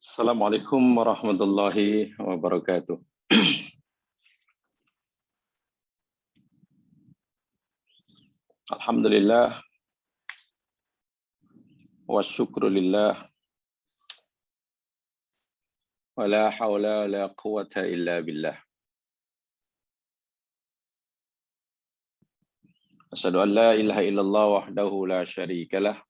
Assalamualaikum warahmatullahi wabarakatuh. Alhamdulillah wa syukrulillah wa la hawla wa la quwata illa billah. Asyhadu an la ilaha illallah wahdahu la syarikalah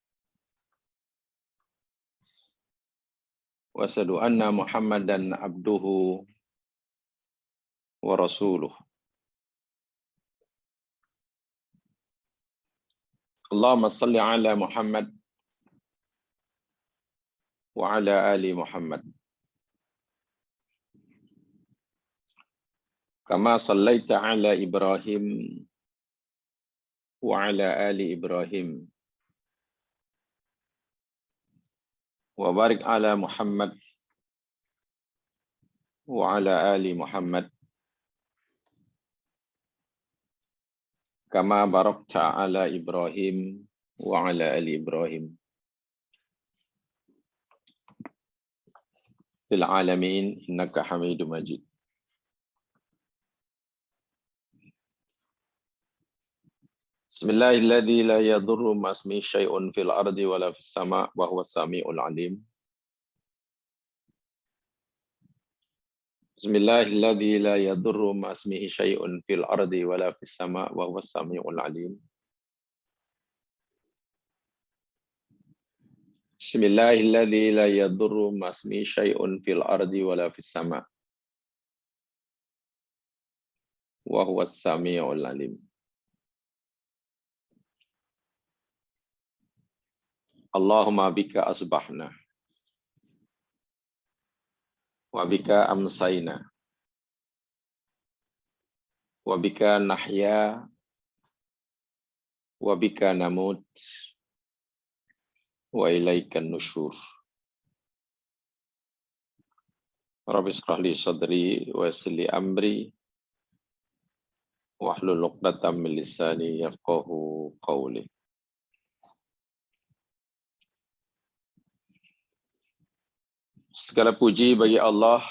wa asyhadu anna Muhammadan abduhu wa rasuluh. Allahumma salli ala Muhammad wa ala ali Muhammad. Kama sallaita ala Ibrahim wa ala ali Ibrahim. Wa barik ala Muhammad wa ala ali Muhammad. Kama barakta ala Ibrahim wa ala ali Ibrahim fil alamin innaka Hamidum Majid. Bismillahilladzi la yadurru ma'asmihi syai'un fil ardi wala fis sama' wa huwas samiul alim. Bismillahilladzi la yadurru ma'asmihi syai'un fil ardi wala fis sama' wa huwas samiul alim. Bismillahilladzi la yadurru ma'asmihi syai'un fil ardi wala fis sama' wa huwas samiul alim. Allahumma bika asbahna wa bika amsayna wa bika nahya wa bika namut wa ilaikan nusyur. Rabbi shrah li sadri wa yassir li amri wahlul 'uqdatam min lisani yafqahu qawli. Segala puji bagi Allah,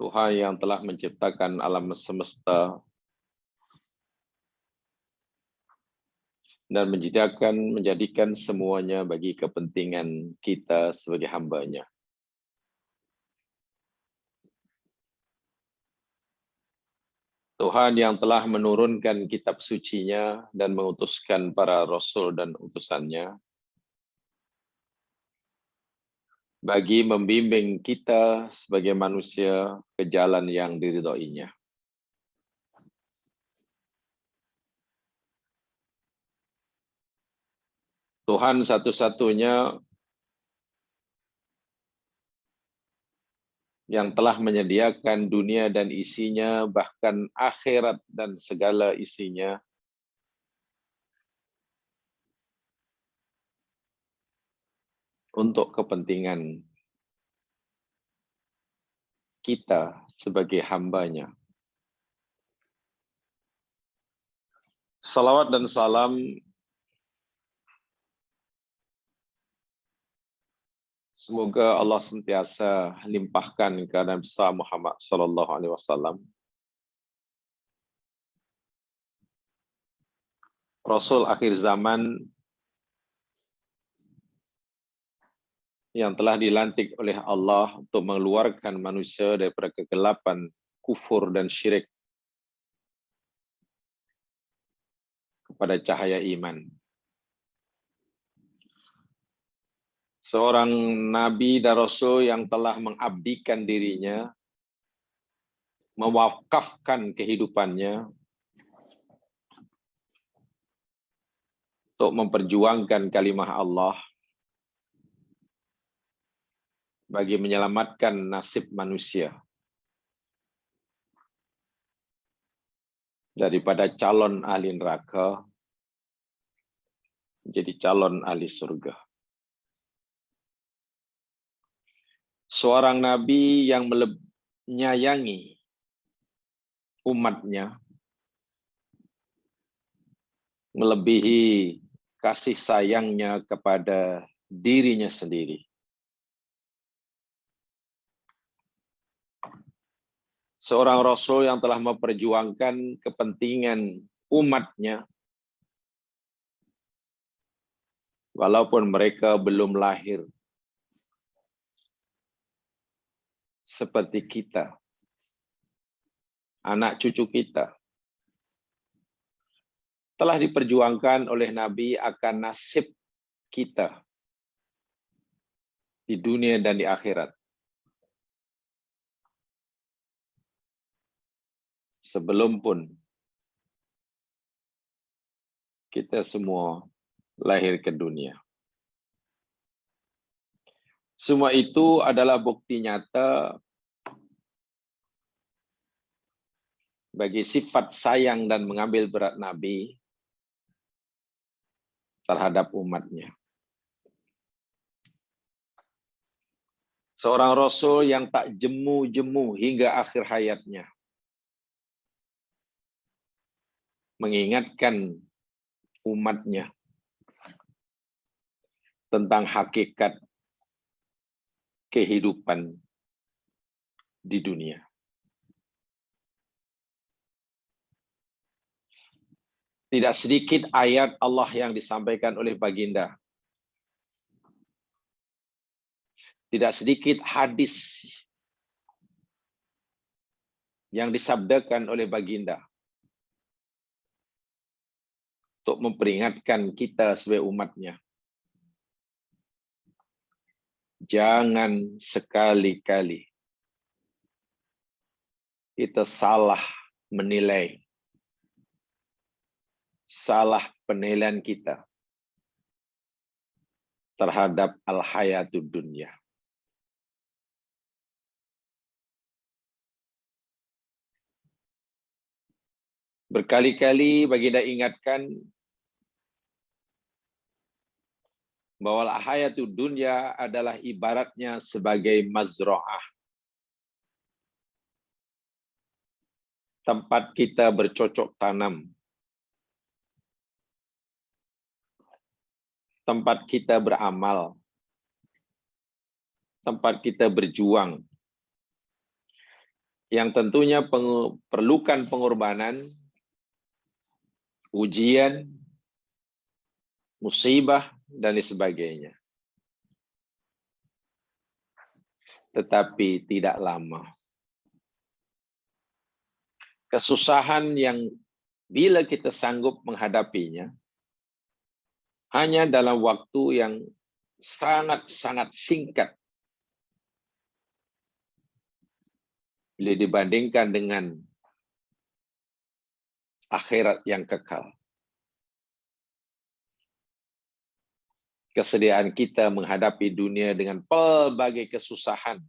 Tuhan yang telah menciptakan alam semesta dan menjadikan semuanya bagi kepentingan kita sebagai hamba-Nya. Tuhan yang telah menurunkan kitab suci-Nya dan mengutuskan para rasul dan utusan-Nya bagi membimbing kita sebagai manusia ke jalan yang diridhoinya. Tuhan satu-satunya yang telah menyediakan dunia dan isinya, bahkan akhirat dan segala isinya, untuk kepentingan kita sebagai hamba-Nya. Salawat dan salam semoga Allah sentiasa limpahkan ke Nabi Muhammad sallallahu alaihi wasallam, Rasul akhir zaman yang telah dilantik oleh Allah untuk mengeluarkan manusia daripada kegelapan kufur dan syirik kepada cahaya iman. Seorang nabi dan rasul yang telah mengabdikan dirinya, mewakafkan kehidupannya untuk memperjuangkan kalimah Allah bagi menyelamatkan nasib manusia daripada calon ahli neraka menjadi calon ahli surga. Seorang nabi yang menyayangi umatnya melebihi kasih sayangnya kepada dirinya sendiri. Seorang Rasul yang telah memperjuangkan kepentingan umatnya, walaupun mereka belum lahir, seperti kita, anak cucu kita, telah diperjuangkan oleh Nabi akan nasib kita di dunia dan di akhirat. Sebelum pun kita semua lahir ke dunia. Semua itu adalah bukti nyata bagi sifat sayang dan mengambil berat Nabi terhadap umatnya. Seorang Rasul yang tak jemu-jemu hingga akhir hayatnya, mengingatkan umatnya tentang hakikat kehidupan di dunia. Tidak sedikit ayat Allah yang disampaikan oleh baginda. Tidak sedikit hadis yang disabdakan oleh baginda untuk memperingatkan kita sebagai umatnya. Jangan sekali-kali kita salah menilai, salah penilaian kita terhadap al-hayatud dunya. Berkali-kali baginda ingatkan bahwa al-hayatud dunya adalah ibaratnya sebagai mazra'ah, tempat kita bercocok tanam, tempat kita beramal, tempat kita berjuang, yang tentunya perlukan pengorbanan, ujian, musibah, dan sebagainya. Tetapi tidak lama. Kesusahan yang bila kita sanggup menghadapinya, hanya dalam waktu yang sangat-sangat singkat bila dibandingkan dengan akhirat yang kekal. Kesediaan kita menghadapi dunia dengan pelbagai kesusahan,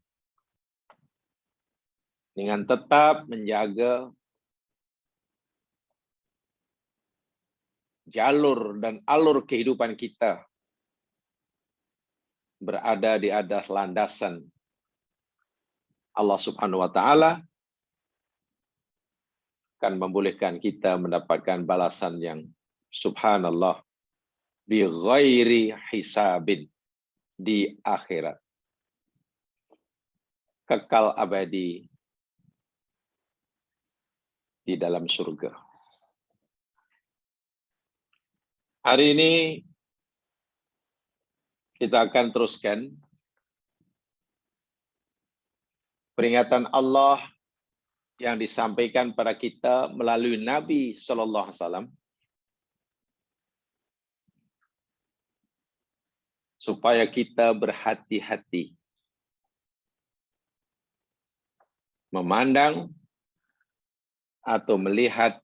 dengan tetap menjaga jalur dan alur kehidupan kita berada di atas landasan Allah Subhanahu wa Ta'ala, akan membolehkan kita mendapatkan balasan yang subhanallah bi ghairi hisabin di akhirat. Kekal abadi di dalam surga. Hari ini kita akan teruskan peringatan Allah yang disampaikan pada kita melalui Nabi Sallallahu Alaihi Wasallam, supaya kita berhati-hati memandang atau melihat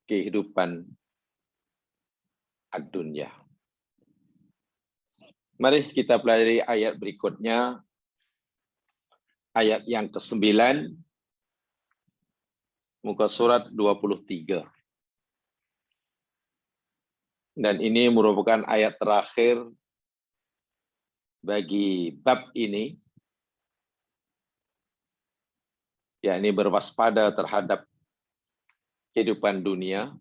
kehidupan ad-dunya. Mari kita pelajari ayat berikutnya, ayat yang ke-9, muka surat 23. Dan ini merupakan ayat terakhir bagi bab ini, yakni berwaspada terhadap kehidupan dunia,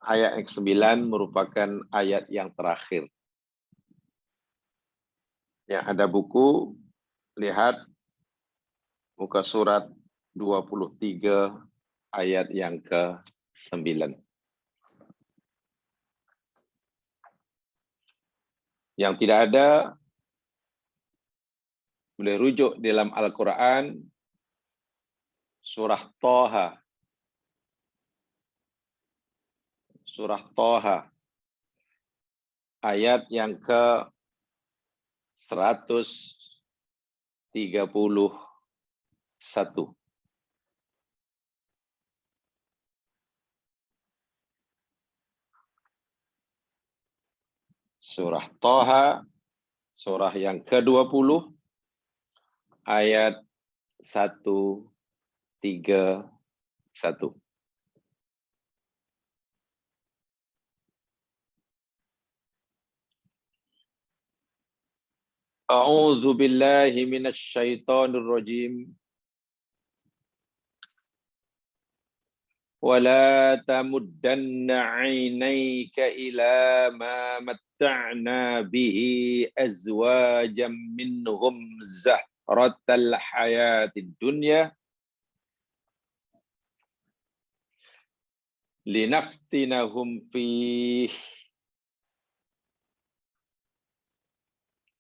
Ayat yang ke-9 merupakan ayat yang terakhir. Yang ada buku, lihat muka surat 23 ayat yang ke-9. Yang tidak ada, boleh rujuk dalam Al-Quran, surah Toha. Surah Toha, ayat yang ke-131. Surah Toha, surah yang ke-20, ayat 131. A'udzu billahi minasy syaithanir rajim. Wala tamuddanna 'ainayka ila ma matta'na bihi azwajan minhum zahratal hayatid dunya linaftinahum fihi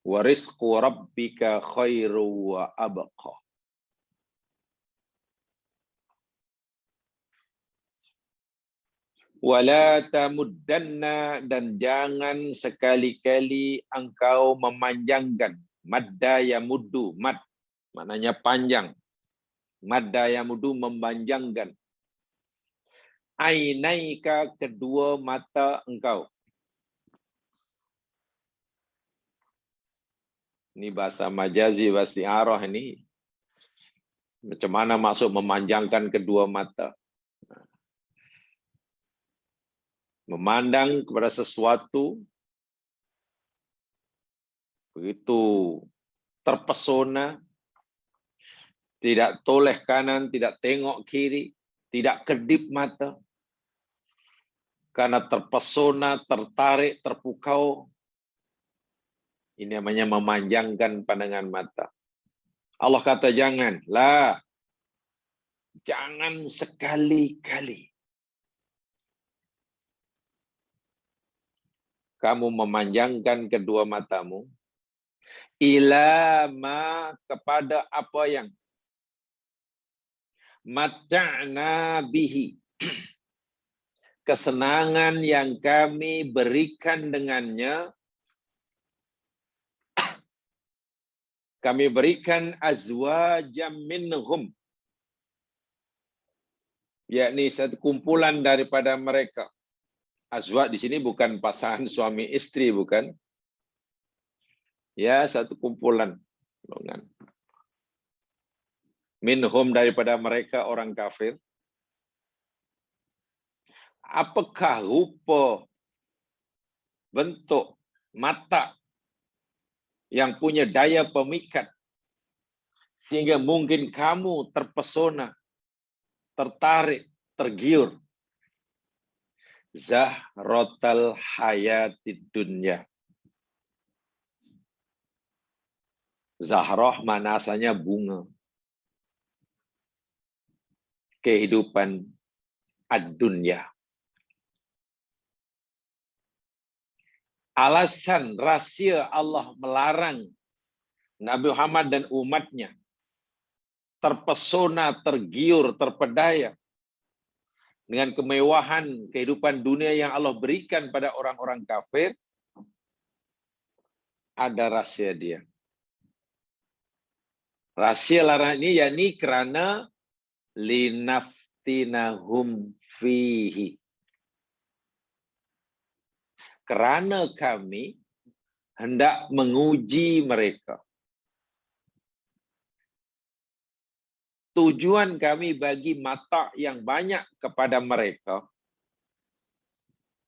wa rizqu rabbika khairu wa abqa. Wala tamuddanna, dan jangan sekali-kali engkau memanjangkan. Madda yamuddu, mad maknanya panjang. Madda yamuddu, memanjangkan. Ainaika, kedua mata engkau. Ini bahasa majazi, bahasa isti'arah ini. Macam mana maksud memanjangkan kedua mata? Memandang kepada sesuatu begitu terpesona, tidak toleh kanan, tidak tengok kiri, tidak kedip mata, karena terpesona, tertarik, terpukau. Ini namanya memanjangkan pandangan mata. Allah kata jangan, jangan sekali-kali kamu memanjangkan kedua matamu ila ma, kepada apa yang mata'na bihi, kesenangan yang kami berikan dengannya, kami berikan azwajam minhum, yakni satu kumpulan daripada mereka. Azwaj di sini bukan pasangan suami istri, bukan. Ya, satu kumpulan. Minhum, daripada mereka orang kafir. Apakah rupa, bentuk, mata yang punya daya pemikat sehingga mungkin kamu terpesona, tertarik, tergiur? Zahratal hayatid dunya. Zahrah mana asalnya bunga. Kehidupan ad-dunya. Alasan rahsia Allah melarang Nabi Muhammad dan umatnya terpesona, tergiur, terpedaya dengan kemewahan kehidupan dunia yang Allah berikan pada orang-orang kafir, ada rahsia dia. Rahsia larangan ini yakni kerana linaftinahum fihi, kerana kami hendak menguji mereka. Tujuan kami bagi mata yang banyak kepada mereka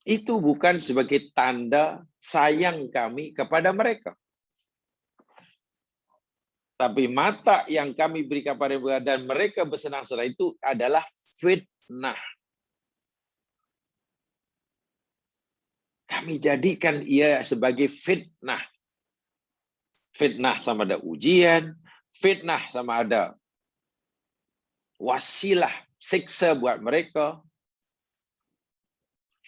itu bukan sebagai tanda sayang kami kepada mereka. Tapi mata yang kami berikan kepada mereka dan mereka bersenang-senang itu adalah fitnah. Kami jadikan ia sebagai fitnah. Fitnah sama ada ujian, fitnah sama ada wasilah siksa buat mereka,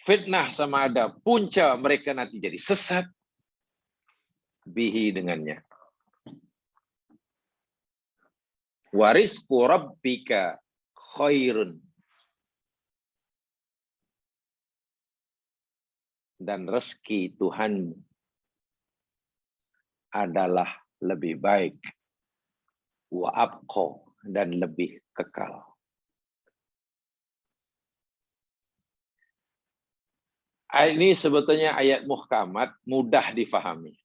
fitnah sama ada punca mereka nanti jadi sesat, bihi dengannya. Warizqu rabbika khairun. Dan rezeki Tuhanmu adalah lebih baik. Wa abqa, dan lebih kekal. Ayat ini sebetulnya ayat muhkamat, mudah difahami.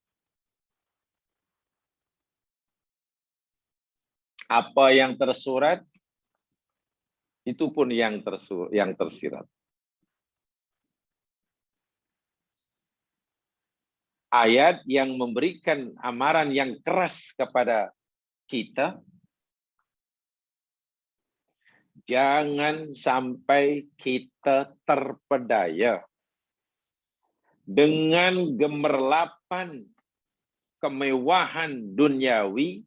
Apa yang tersurat, itu pun yang tersirat. Ayat yang memberikan amaran yang keras kepada kita, jangan sampai kita terpedaya dengan gemerlapan kemewahan duniawi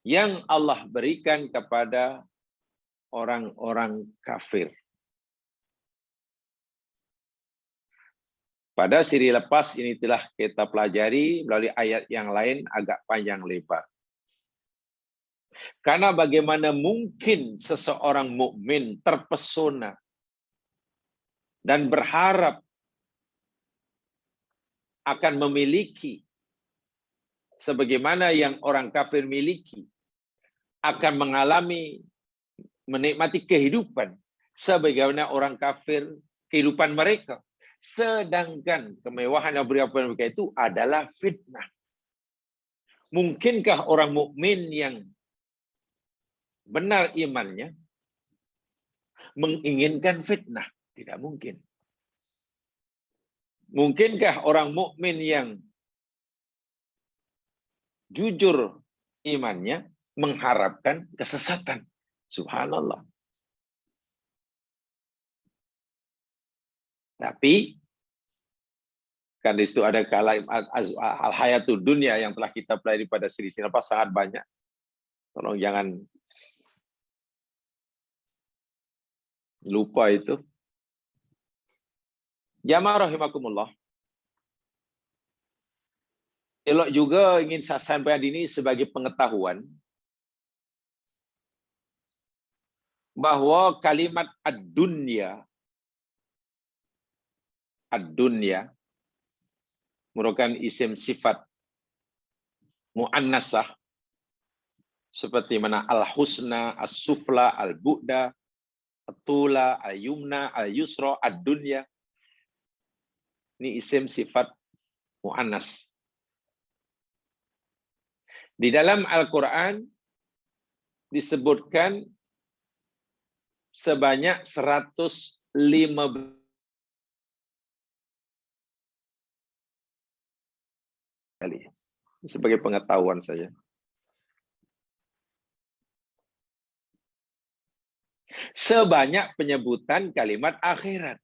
yang Allah berikan kepada orang-orang kafir. Pada siri lepas ini telah kita pelajari melalui ayat yang lain agak panjang lebar. Karena bagaimana mungkin seseorang mukmin terpesona dan berharap akan memiliki sebagaimana yang orang kafir miliki, akan mengalami menikmati kehidupan sebagaimana orang kafir kehidupan mereka. Sedangkan kemewahan yang berikan mereka itu adalah fitnah. Mungkinkah orang mukmin yang benar imannya menginginkan fitnah? Tidak mungkin. Mungkinkah orang mukmin yang jujur imannya mengharapkan kesesatan? Subhanallah. Tapi kan di situ ada kalam al-hayatud dunya yang telah kita pelajari pada siri-siri apa sangat banyak. Tolong jangan lupa itu. Jamaah rahimakumullah. Elok juga ingin saya sampaikan ini sebagai pengetahuan bahwa kalimat ad-dunya merupakan isim sifat muannasah seperti mana al-husna, as-sufla, al-bu'da, at-tula, al-yumna, al-yusra, ad-dunya. Ini isim sifat muannas. Di dalam Al-Qur'an disebutkan sebanyak 115 kali. Sebagai pengetahuan saya. Sebanyak penyebutan kalimat akhirat.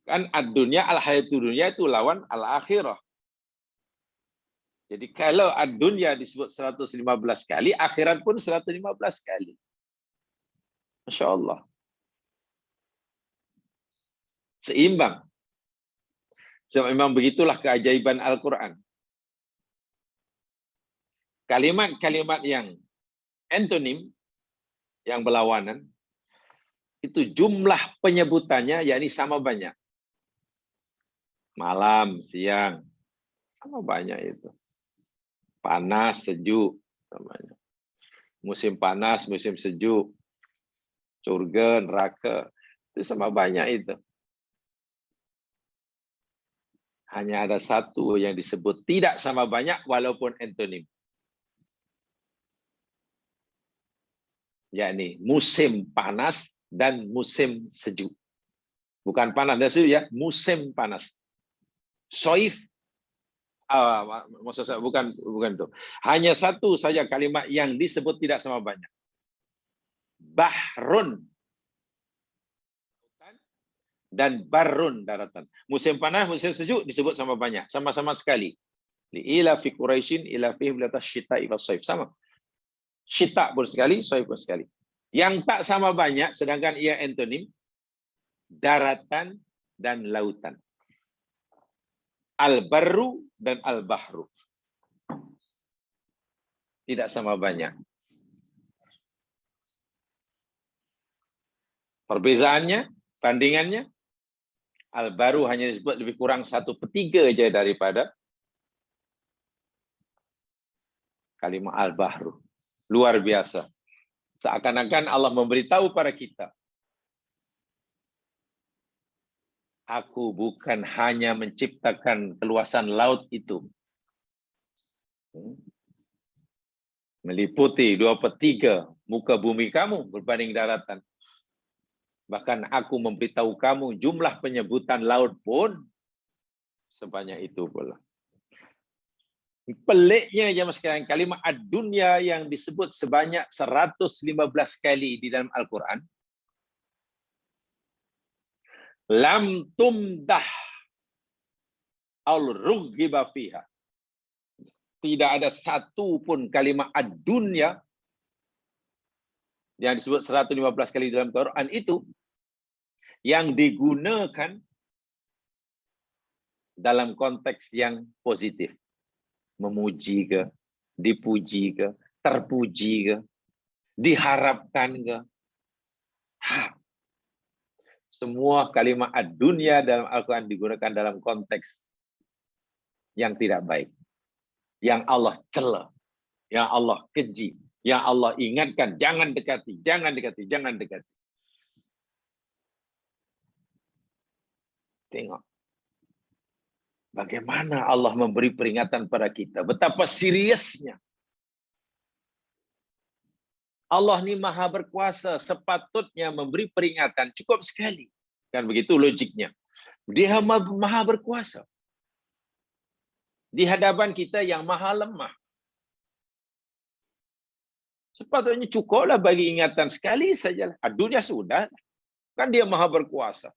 Kan ad-dunya, al-hayatud dunya itu lawan al-akhirah. Jadi kalau ad-dunya disebut 115 kali, akhirat pun 115 kali. Masya Allah. Seimbang. So, memang begitulah keajaiban Al-Quran. Kalimat-kalimat yang antonim, yang berlawanan, itu jumlah penyebutannya yakni sama banyak. Malam, siang, sama banyak itu. Panas, sejuk, namanya. Musim panas, musim sejuk, surga, neraka, itu sama banyak itu. Hanya ada satu yang disebut tidak sama banyak walaupun antonim. Yakni musim panas dan musim sejuk. Bukan panas dan sejuk ya, musim panas. Soif, maksud saya bukan itu. Hanya satu saja kalimat yang disebut tidak sama banyak. Bahrun. dan barun daratan. Musim panas, musim sejuk disebut sama banyak, sama-sama sekali. Ila fi Quraisyin ila fi latas syita'i was saif, sama. Syita pun sekali, saif pun sekali. Yang tak sama banyak sedangkan ia antonim daratan dan lautan. Al-barru dan al-bahru. Tidak sama banyak. Perbezaannya, bandingannya, al-baru hanya disebut lebih kurang 1/3 aja daripada kalimat al-bahru. Luar biasa. Seakan-akan Allah memberitahu pada kita, aku bukan hanya menciptakan keluasan laut itu, meliputi 2/3 muka bumi kamu berbanding daratan. Bahkan aku memberitahu kamu jumlah penyebutan laut pun sebanyak itu pula. Peliknya jemaah sekalian, kalimat ad-dunya yang disebut sebanyak 115 kali di dalam Al-Quran, lam tumdah al-rughiba fiha. Tidak ada satu pun kalimat ad-dunya yang disebut 115 kali dalam Quran itu yang digunakan dalam konteks yang positif. Memuji ke, dipuji ke, terpuji ke, diharapkan ke. Semua kalimat ad-dunya dalam Al-Quran digunakan dalam konteks yang tidak baik. Yang Allah cela, yang Allah keji, yang Allah ingatkan, jangan dekati, jangan dekati, jangan dekati. Tengok. Bagaimana Allah memberi peringatan pada kita. Betapa seriusnya. Allah ni maha berkuasa. Sepatutnya memberi peringatan. Cukup sekali. Kan begitu logiknya. Dia maha berkuasa. Di hadapan kita yang maha lemah. Sepatutnya cukuplah bagi ingatan sekali saja. Dunia sudah. Kan dia maha berkuasa.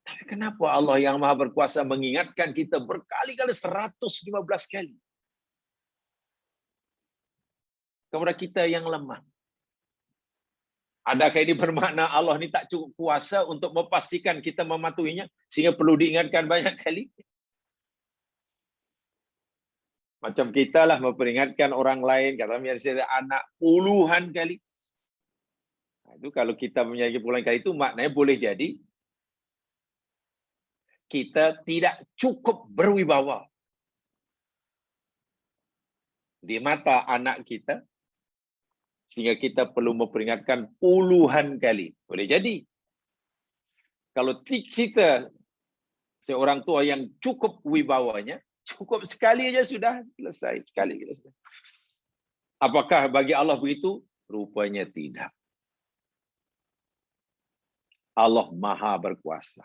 Tapi kenapa Allah yang maha berkuasa mengingatkan kita berkali-kali 115 kali kepada kita yang lemah? Adakah ini bermakna Allah ini tak cukup kuasa untuk memastikan kita mematuhinya sehingga perlu diingatkan banyak kali? Macam kita lah memperingatkan orang lain, kata misalnya anak puluhan kali. Itu kalau kita memiliki puluhan kali itu maknanya boleh jadi kita tidak cukup berwibawa di mata anak kita sehingga kita perlu memperingatkan puluhan kali. Boleh jadi. Kalau kita seorang tua yang cukup wibawanya, cukup sekali aja sudah selesai. Sekali selesai. Apakah bagi Allah begitu? Rupanya tidak. Allah maha berkuasa.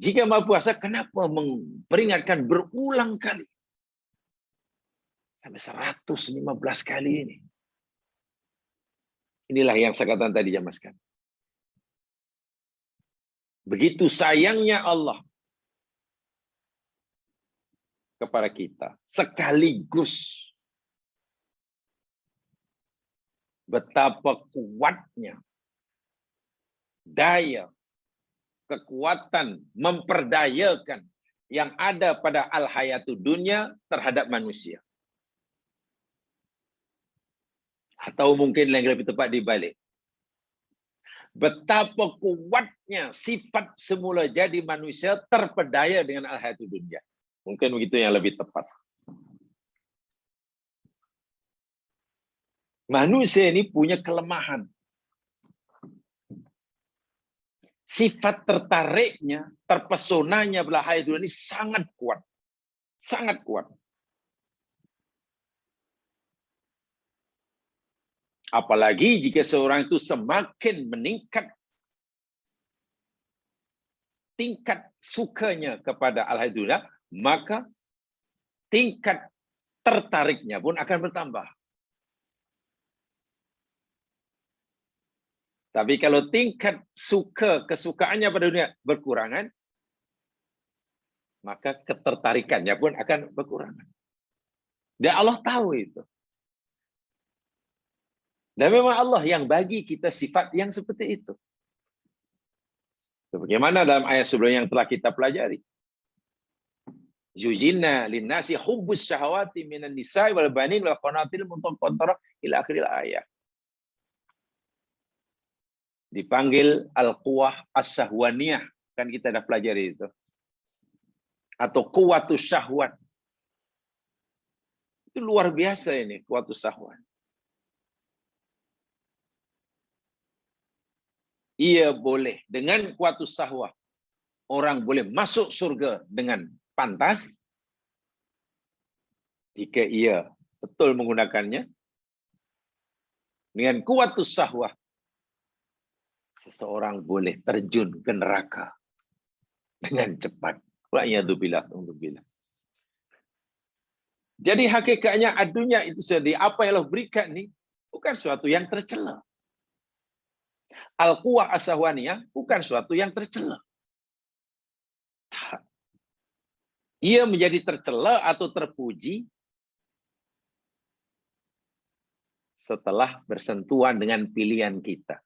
Jika maha kuasa, kenapa memperingatkan berulang kali? Sampai 115 kali ini. Inilah yang saya katakan tadi, jamaah sekalian. Begitu sayangnya Allah kepada kita. Sekaligus betapa kuatnya daya, kekuatan memperdayakan yang ada pada al-hayatu dunia terhadap manusia. Atau mungkin yang lebih tepat dibalik. Betapa kuatnya sifat semula jadi manusia terpedaya dengan al-hayatu dunia. Mungkin begitu yang lebih tepat. Manusia ini punya kelemahan. Sifat tertariknya, terpesonanya belah hayat dunia ini sangat kuat. Sangat kuat. Apalagi jika seorang itu semakin meningkat tingkat sukanya kepada al-hayat dunia, maka tingkat tertariknya pun akan bertambah. Tapi kalau tingkat kesukaannya pada dunia berkurangan, maka ketertarikannya pun akan berkurangan. Dan Allah tahu itu. Dan memang Allah yang bagi kita sifat yang seperti itu. Sebagaimana dalam ayat sebelumnya yang telah kita pelajari. Zujinna linnasi hubbus syahawati minan nisa'i wal banin wal qanatil muqantarah ila akhiril ayat. Dipanggil al-quwah as-syahwaniyah, kan kita dah pelajari itu. Atau quwwatus syahwat. Itu luar biasa ini, quwwatus syahwat. Ia boleh dengan quwwatus syahwat orang boleh masuk surga dengan pantas jika ia betul menggunakannya. Dengan quwwatus syahwat seseorang boleh terjun ke neraka dengan cepat. Wa'iyadzubillah. Jadi hakikatnya dunia itu sendiri, apa yang Allah berikan ini bukan suatu yang tercela. Al-quwah as-syahwaniyah bukan suatu yang tercela. Ia menjadi tercela atau terpuji setelah bersentuhan dengan pilihan kita.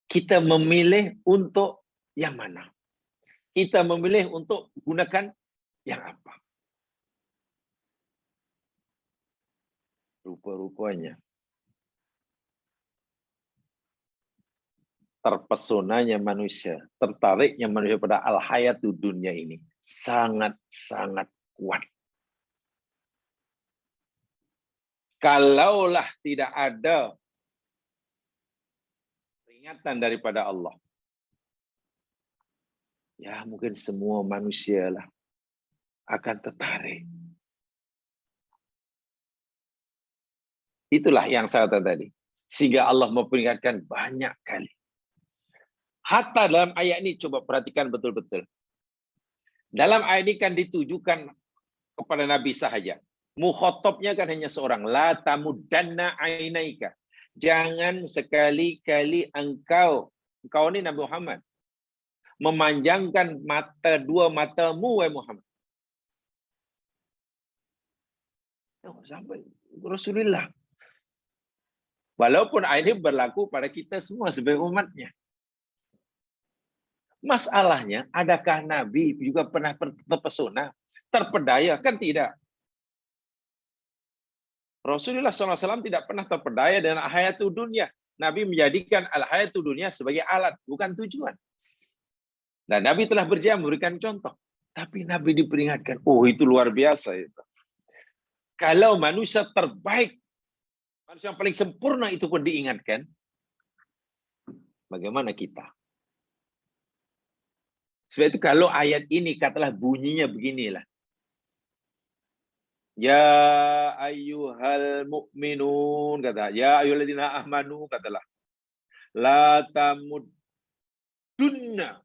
Kita memilih untuk yang mana? Kita memilih untuk gunakan yang apa? Rupa-rupanya terpesonanya manusia, tertariknya manusia pada al-hayatu dunia ini sangat-sangat kuat. Kalaulah tidak ada peringatan daripada Allah, ya mungkin semua manusia lah akan tertarik. Itulah yang saya katakan tadi. Sehingga Allah memperingatkan banyak kali. Hatta dalam ayat ini, coba perhatikan betul-betul. Dalam ayat ini kan ditujukan kepada Nabi sahaja. Mukhatabnya kan hanya seorang. La tamuddanna ainaika. Jangan sekali-kali engkau ini Nabi Muhammad, memanjangkan dua matamu, wahai Muhammad. Sampai Rasulullah. Walaupun ini berlaku pada kita semua sebagai umatnya. Masalahnya, adakah Nabi juga pernah terpesona, terpedaya? Kan tidak. Rasulullah SAW tidak pernah terpedaya dengan al-hayatul dunia. Nabi menjadikan al-hayatul dunia sebagai alat, bukan tujuan. Dan Nabi telah berjaya memberikan contoh. Tapi Nabi diperingatkan, oh itu luar biasa itu. Kalau manusia terbaik, manusia yang paling sempurna itu pun diingatkan, bagaimana kita? Sebab itu kalau ayat ini katalah bunyinya beginilah. Ya ayyuhal mu'minun, kata. Ya ayyuhalladzina amanu, katalah. La tamuddunna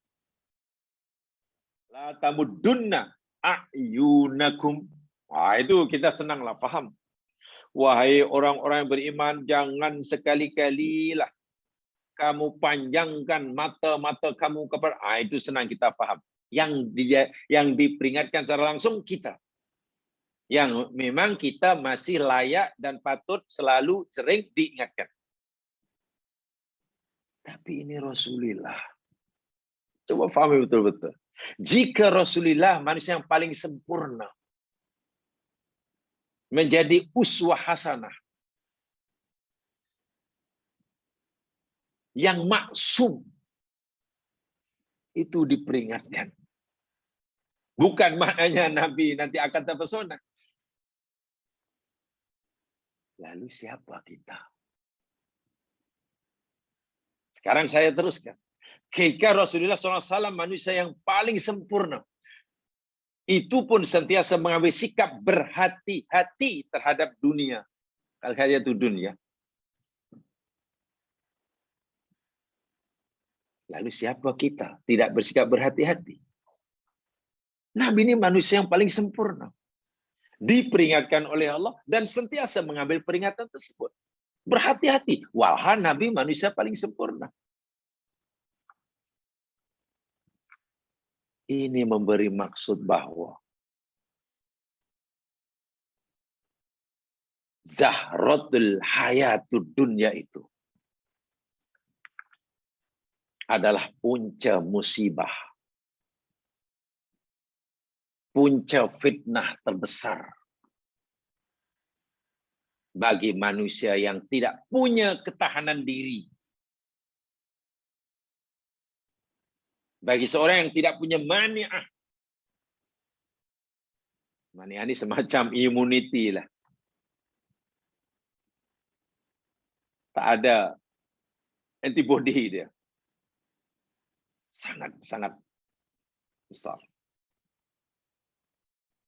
a'yunakum. Wah, itu kita senanglah paham. Wahai orang-orang yang beriman, jangan sekali-kalilah kamu panjangkan mata-mata kamu kepada. Itu senang kita paham. Yang diperingatkan secara langsung kita. Yang memang kita masih layak dan patut selalu sering diingatkan. Tapi ini Rasulullah. Coba pahami betul-betul. Jika Rasulullah manusia yang paling sempurna, menjadi uswah hasanah, yang maksum, itu diperingatkan. Bukan maknanya Nabi nanti akan terpesona. Lalu siapa kita? Sekarang saya teruskan. Ketika Rasulullah SAW manusia yang paling sempurna, itu pun sentiasa mengambil sikap berhati-hati terhadap dunia. Al-hayatu dunia. Lalu siapa kita? Tidak bersikap berhati-hati. Nabi ini manusia yang paling sempurna. Diperingatkan oleh Allah dan sentiasa mengambil peringatan tersebut. Berhati-hati. Walhan Nabi manusia paling sempurna. Ini memberi maksud bahwa zahratul hayatud dunya itu adalah punca musibah, punca fitnah terbesar bagi manusia yang tidak punya ketahanan diri. Bagi seorang yang tidak punya mani'ah. Mani'ah ini semacam immunity lah. Tak ada antibody dia. Sangat besar.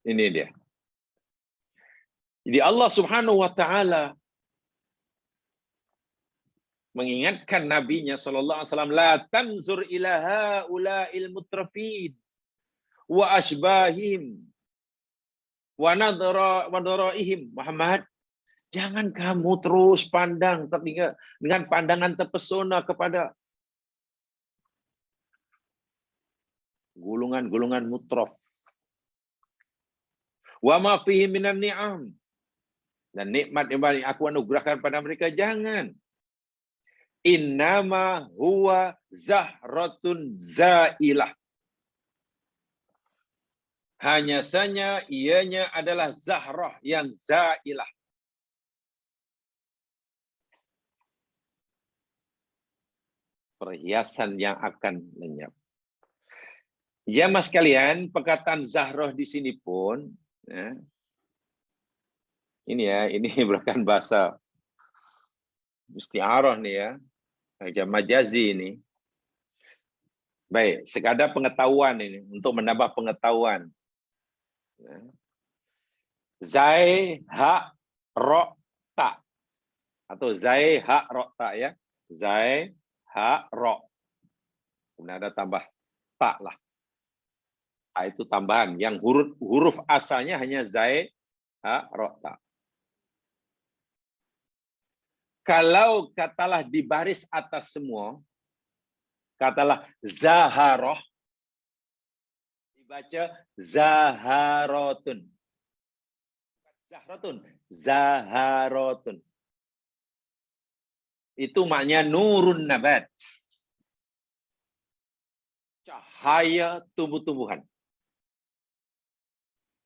Ini dia. Jadi Allah Subhanahu wa taala mengingatkan nabinya sallallahu alaihi wasallam, la tanzur ila haula'il mutrafin wa ashbahim wa nadaraihim. Muhammad, jangan kamu terus pandang dengan pandangan terpesona kepada gulungan-gulungan mutraf. Wa ma fihi minan ni'am. Dan nikmat yang aku anugerahkan pada mereka, jangan. Innama huwa zahratun zailah. Hanya saja ianya adalah zahrah yang zailah. Perhiasan yang akan lenyap. Ya mas kalian, perkataan zahrah di sini pun, ya, ini bukan bahasa isti'arah nih ya, macam majazi ini. Baik, sekadar pengetahuan ini, untuk menambah pengetahuan. Zai, ha, ro, ta. Atau zai, ha, ro, ta ya. Zai, ha, ro. Kemudian ada tambah ta lah. Ta itu tambahan. Yang huruf asalnya hanya zai, ha, ro, ta. Kalau katalah di baris atas semua, katalah zaharoh, dibaca zaharotun. Zahratun, zaharotun. Itu maknanya nurun nabat. Cahaya tumbuh-tumbuhan.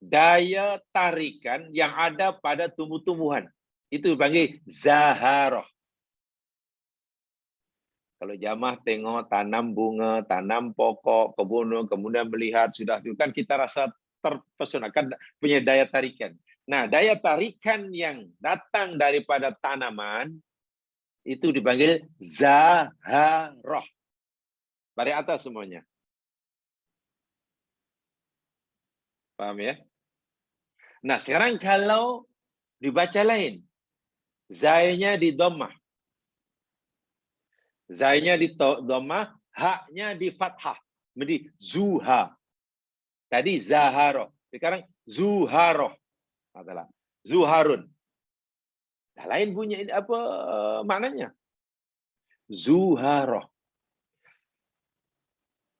Daya tarikan yang ada pada tumbuh-tumbuhan. Itu dipanggil zaharoh. Kalau jamaah tengok tanam bunga, tanam pokok, kebun, kemudian melihat sudah itu kan kita rasa terpesona, kan punya daya tarikan. Nah, daya tarikan yang datang daripada tanaman itu dipanggil zaharoh. Dari atas semuanya. Paham ya? Nah, sekarang kalau dibaca lain, zainya di dhammah. Zainya di dhammah, haknya di fathah. Menjadi zuha. Tadi zaharoh. Sekarang zuharoh. Adalah zuharun. Nah, lain bunyi apa maknanya? Zuharoh.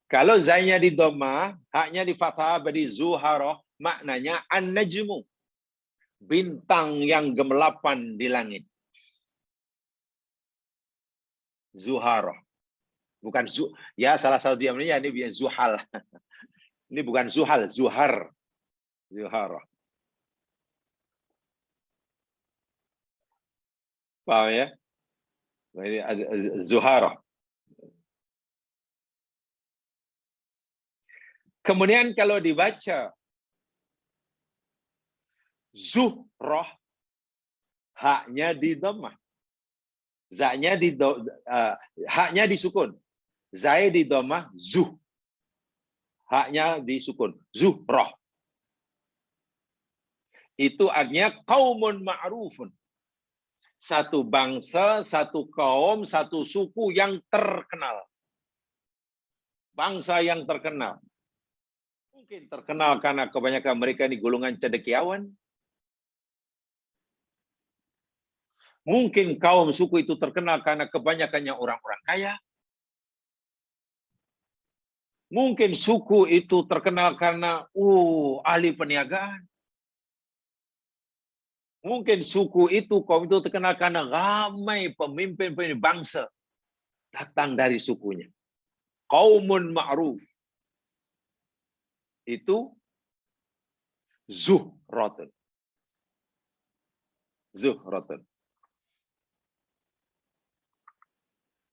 Kalau zainya di dhammah, haknya di fathah, berarti zuharoh, maknanya an-najmu. Bintang yang gemelapan di langit. Zuharoh. Bukan ya salah satu diamnya ini biar zuhal. Ini bukan zuhal, zuhar. Zuharoh. Paham ya? Zuharoh. Kemudian kalau dibaca zuhroh, haknya di dhammah. Zaknya haknya disukun. Zai di dhammah, zuh. Haknya disukun. Zuhroh. Itu artinya qaumun ma'rufun. Satu bangsa, satu kaum, satu suku yang terkenal. Bangsa yang terkenal. Mungkin terkenal karena kebanyakan mereka di golongan cendekiawan. Mungkin kaum suku itu terkenal karena kebanyakannya orang-orang kaya. Mungkin suku itu terkenal karena ahli perniagaan. Mungkin suku itu, kaum itu terkenal karena ramai pemimpin-pemimpin bangsa datang dari sukunya. Qaumun ma'ruf. Itu zuhratun. Zuhratun.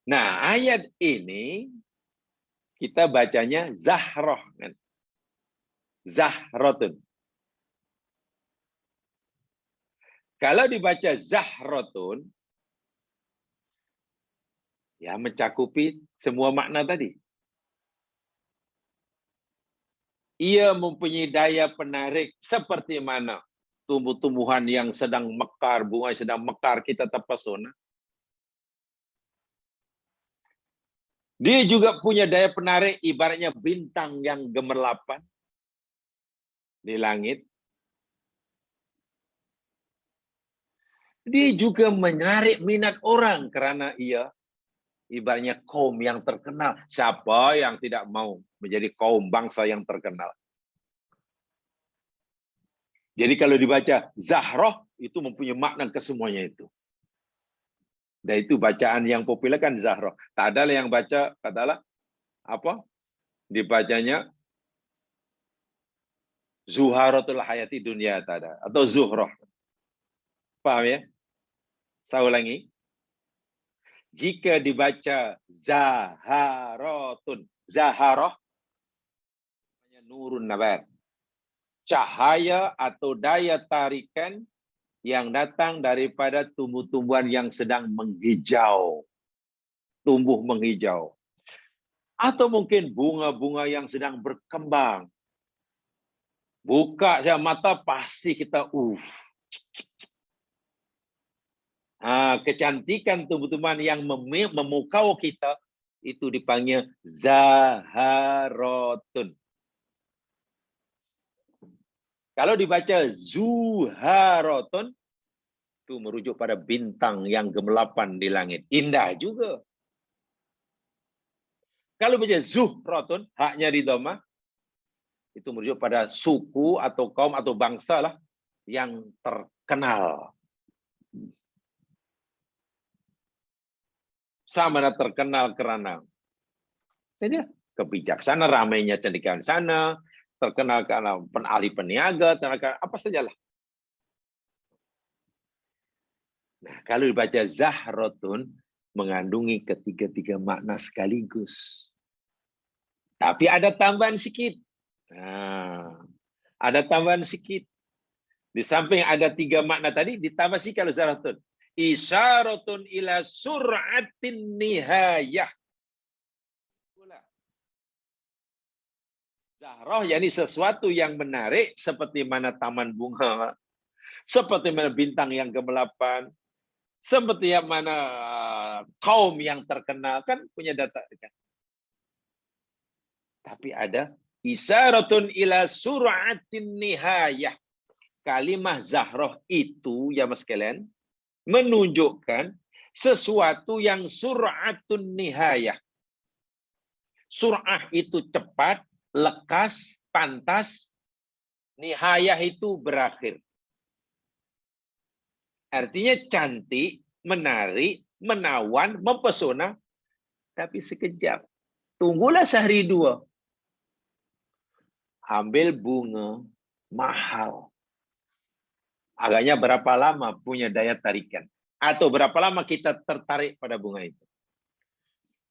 Nah, ayat ini kita bacanya zahrah. Zahratun. Kalau dibaca zahratun, ya mencakupi semua makna tadi. Ia mempunyai daya penarik seperti mana tumbuh-tumbuhan yang sedang mekar, bunga yang sedang mekar, kita terpesona. Dia juga punya daya penarik ibaratnya bintang yang gemerlapan di langit. Dia juga menarik minat orang karena ia ibaratnya kaum yang terkenal. Siapa yang tidak mau menjadi kaum bangsa yang terkenal? Jadi kalau dibaca Zahrah, itu mempunyai makna kesemuanya itu. Dan itu bacaan yang populer kan Zahrah. Tak ada yang baca, katalah, apa? Dibacanya Zuharatul Hayati Dunia tada atau Zuhrah. Paham ya? Saya ulangi. Jika dibaca Zaharatun, Zaharah, nurun nabat. Cahaya atau daya tarikan yang datang daripada tumbuh-tumbuhan yang sedang menghijau. Tumbuh menghijau. Atau mungkin bunga-bunga yang sedang berkembang. Buka saja mata pasti kita kecantikan tumbuh-tumbuhan yang memukau kita itu dipanggil zaharatun. Kalau dibaca zuharatun itu merujuk pada bintang yang gemelapan di langit. Indah juga. Kalau baca zuhratun, haknya di dhamma, itu merujuk pada suku atau kaum atau bangsa lah yang terkenal. Sama terkenal karena kebijaksanaan, ramainya cendekiawan sana, terkenal karena ahli peniaga, terkenal apa sajalah. Nah, kalau dibaca Zahratun mengandungi ketiga-tiga makna sekaligus. Tapi ada tambahan sedikit. Ada tambahan sedikit. Di samping ada tiga makna tadi, ditambah sih kalau Zahratun. Isyaratun ila sur'atin nihayah. Zahrah, yakni sesuatu yang menarik seperti mana taman bunga, seperti mana bintang yang gemelapan, seperti yang mana kaum yang terkenal, kan punya data. Tapi ada isyaratun ila sur'atin nihayah. Kalimah zahrah itu, ya mas kalian, menunjukkan sesuatu yang sur'atun nihayah. Sur'ah itu cepat, lekas, pantas, nihayah itu berakhir. Artinya cantik, menarik, menawan, mempesona, tapi sekejap. Tunggulah sehari dua. Ambil bunga, mahal. Agaknya berapa lama punya daya tarikan? Atau berapa lama kita tertarik pada bunga itu?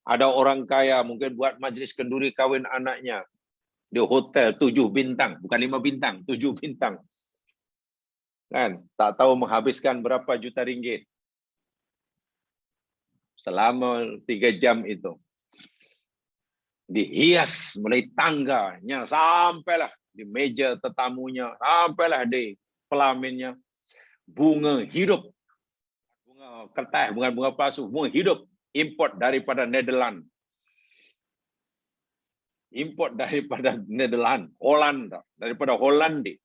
Ada orang kaya mungkin buat majlis kenduri kawin anaknya. Di hotel 7 bintang, bukan 5 bintang, 7 bintang. Kan, tak tahu menghabiskan berapa juta ringgit. Selama 3 jam itu. Dihias mulai tangganya, sampailah di meja tetamunya, sampailah di pelaminnya. Bunga hidup. Bunga kertas, bukan bunga palsu, bunga hidup. Import daripada Nederland. Import daripada Nederland, Holanda, daripada Hollandi.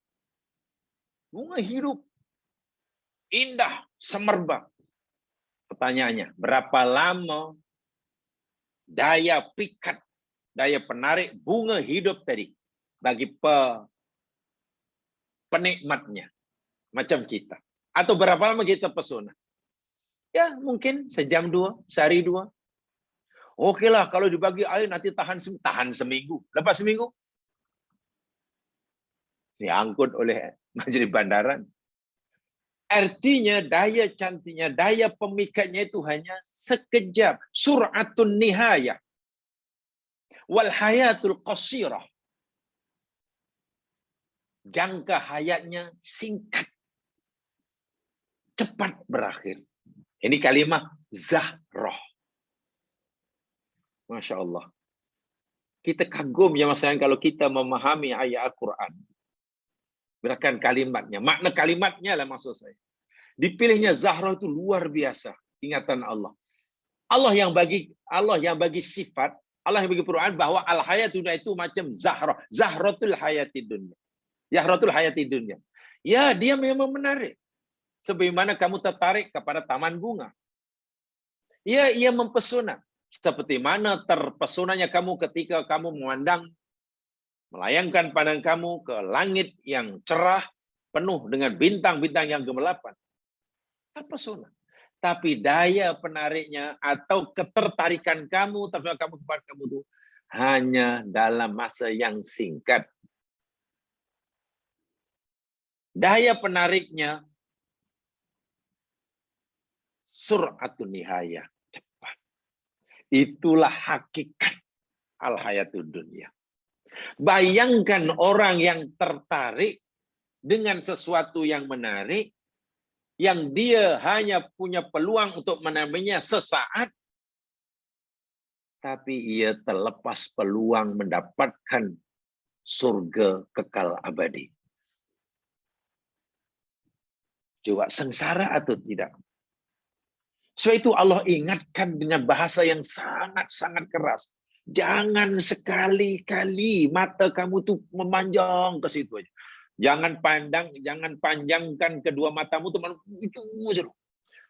Bunga hidup. Indah, semerbak. Pertanyaannya, berapa lama daya pikat daya penarik bunga hidup tadi bagi penikmatnya macam kita. Atau berapa lama kita pesona? Ya mungkin sejam dua, sehari dua. Oke lah, kalau dibagi air nanti tahan seminggu. Lepas seminggu diangkut oleh majelis bandaran. Artinya daya cantiknya, daya pemikatnya itu hanya sekejap. Sur'atun nihayah. Wal hayatul qasirah. Jangka hayatnya singkat. Cepat berakhir. Ini kalimat Zahroh. Masya Allah. Kita kagum ya masalah kalau kita memahami ayat Al-Quran. Bahkan kalimatnya. Makna kalimatnya lah maksud saya. Dipilihnya Zahroh itu luar biasa. Ingatan Allah. Allah yang bagi sifat, Allah yang bagi perubahan bahwa al-hayat dunia itu macam Zahroh. Zahrotul hayati dunia. Zahrotul hayati dunia. Ya, dia memang menarik. Sebagaimana kamu tertarik kepada taman bunga. Ya, ia mempesona. Seperti mana terpesonanya kamu ketika kamu memandang, melayangkan pandang kamu ke langit yang cerah, penuh dengan bintang-bintang yang gemerlapan. Terpesona. Tapi daya penariknya atau ketertarikan kamu terhadap kamu kepada kamu itu hanya dalam masa yang singkat. Daya penariknya sur'atun nihayah. Cepat. Itulah hakikat al-hayatud dunia. Bayangkan orang yang tertarik dengan sesuatu yang menarik, yang dia hanya punya peluang untuk menamainya sesaat, tapi ia terlepas peluang mendapatkan surga kekal abadi. Coba sengsara atau tidak? Sebab itu Allah ingatkan dengan bahasa yang sangat-sangat keras. Jangan sekali-kali mata kamu tuh memanjang ke situ aja. Jangan panjangkan kedua matamu tuh itu aja.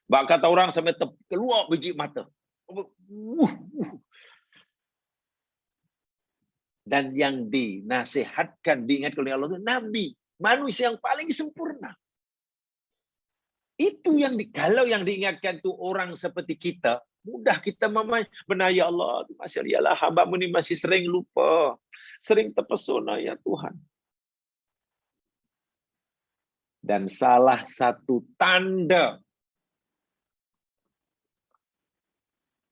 Bahkan kata orang sampai keluar biji mata. Dan yang dinasihatkan, diingatkan oleh Allah itu Nabi, manusia yang paling sempurna. Itu kalau yang diingatkan tuh orang seperti kita, mudah kita benar ya Allah, masya Allah, hamba-Mu ini masih sering lupa, sering terpesona ya Tuhan. Dan salah satu tanda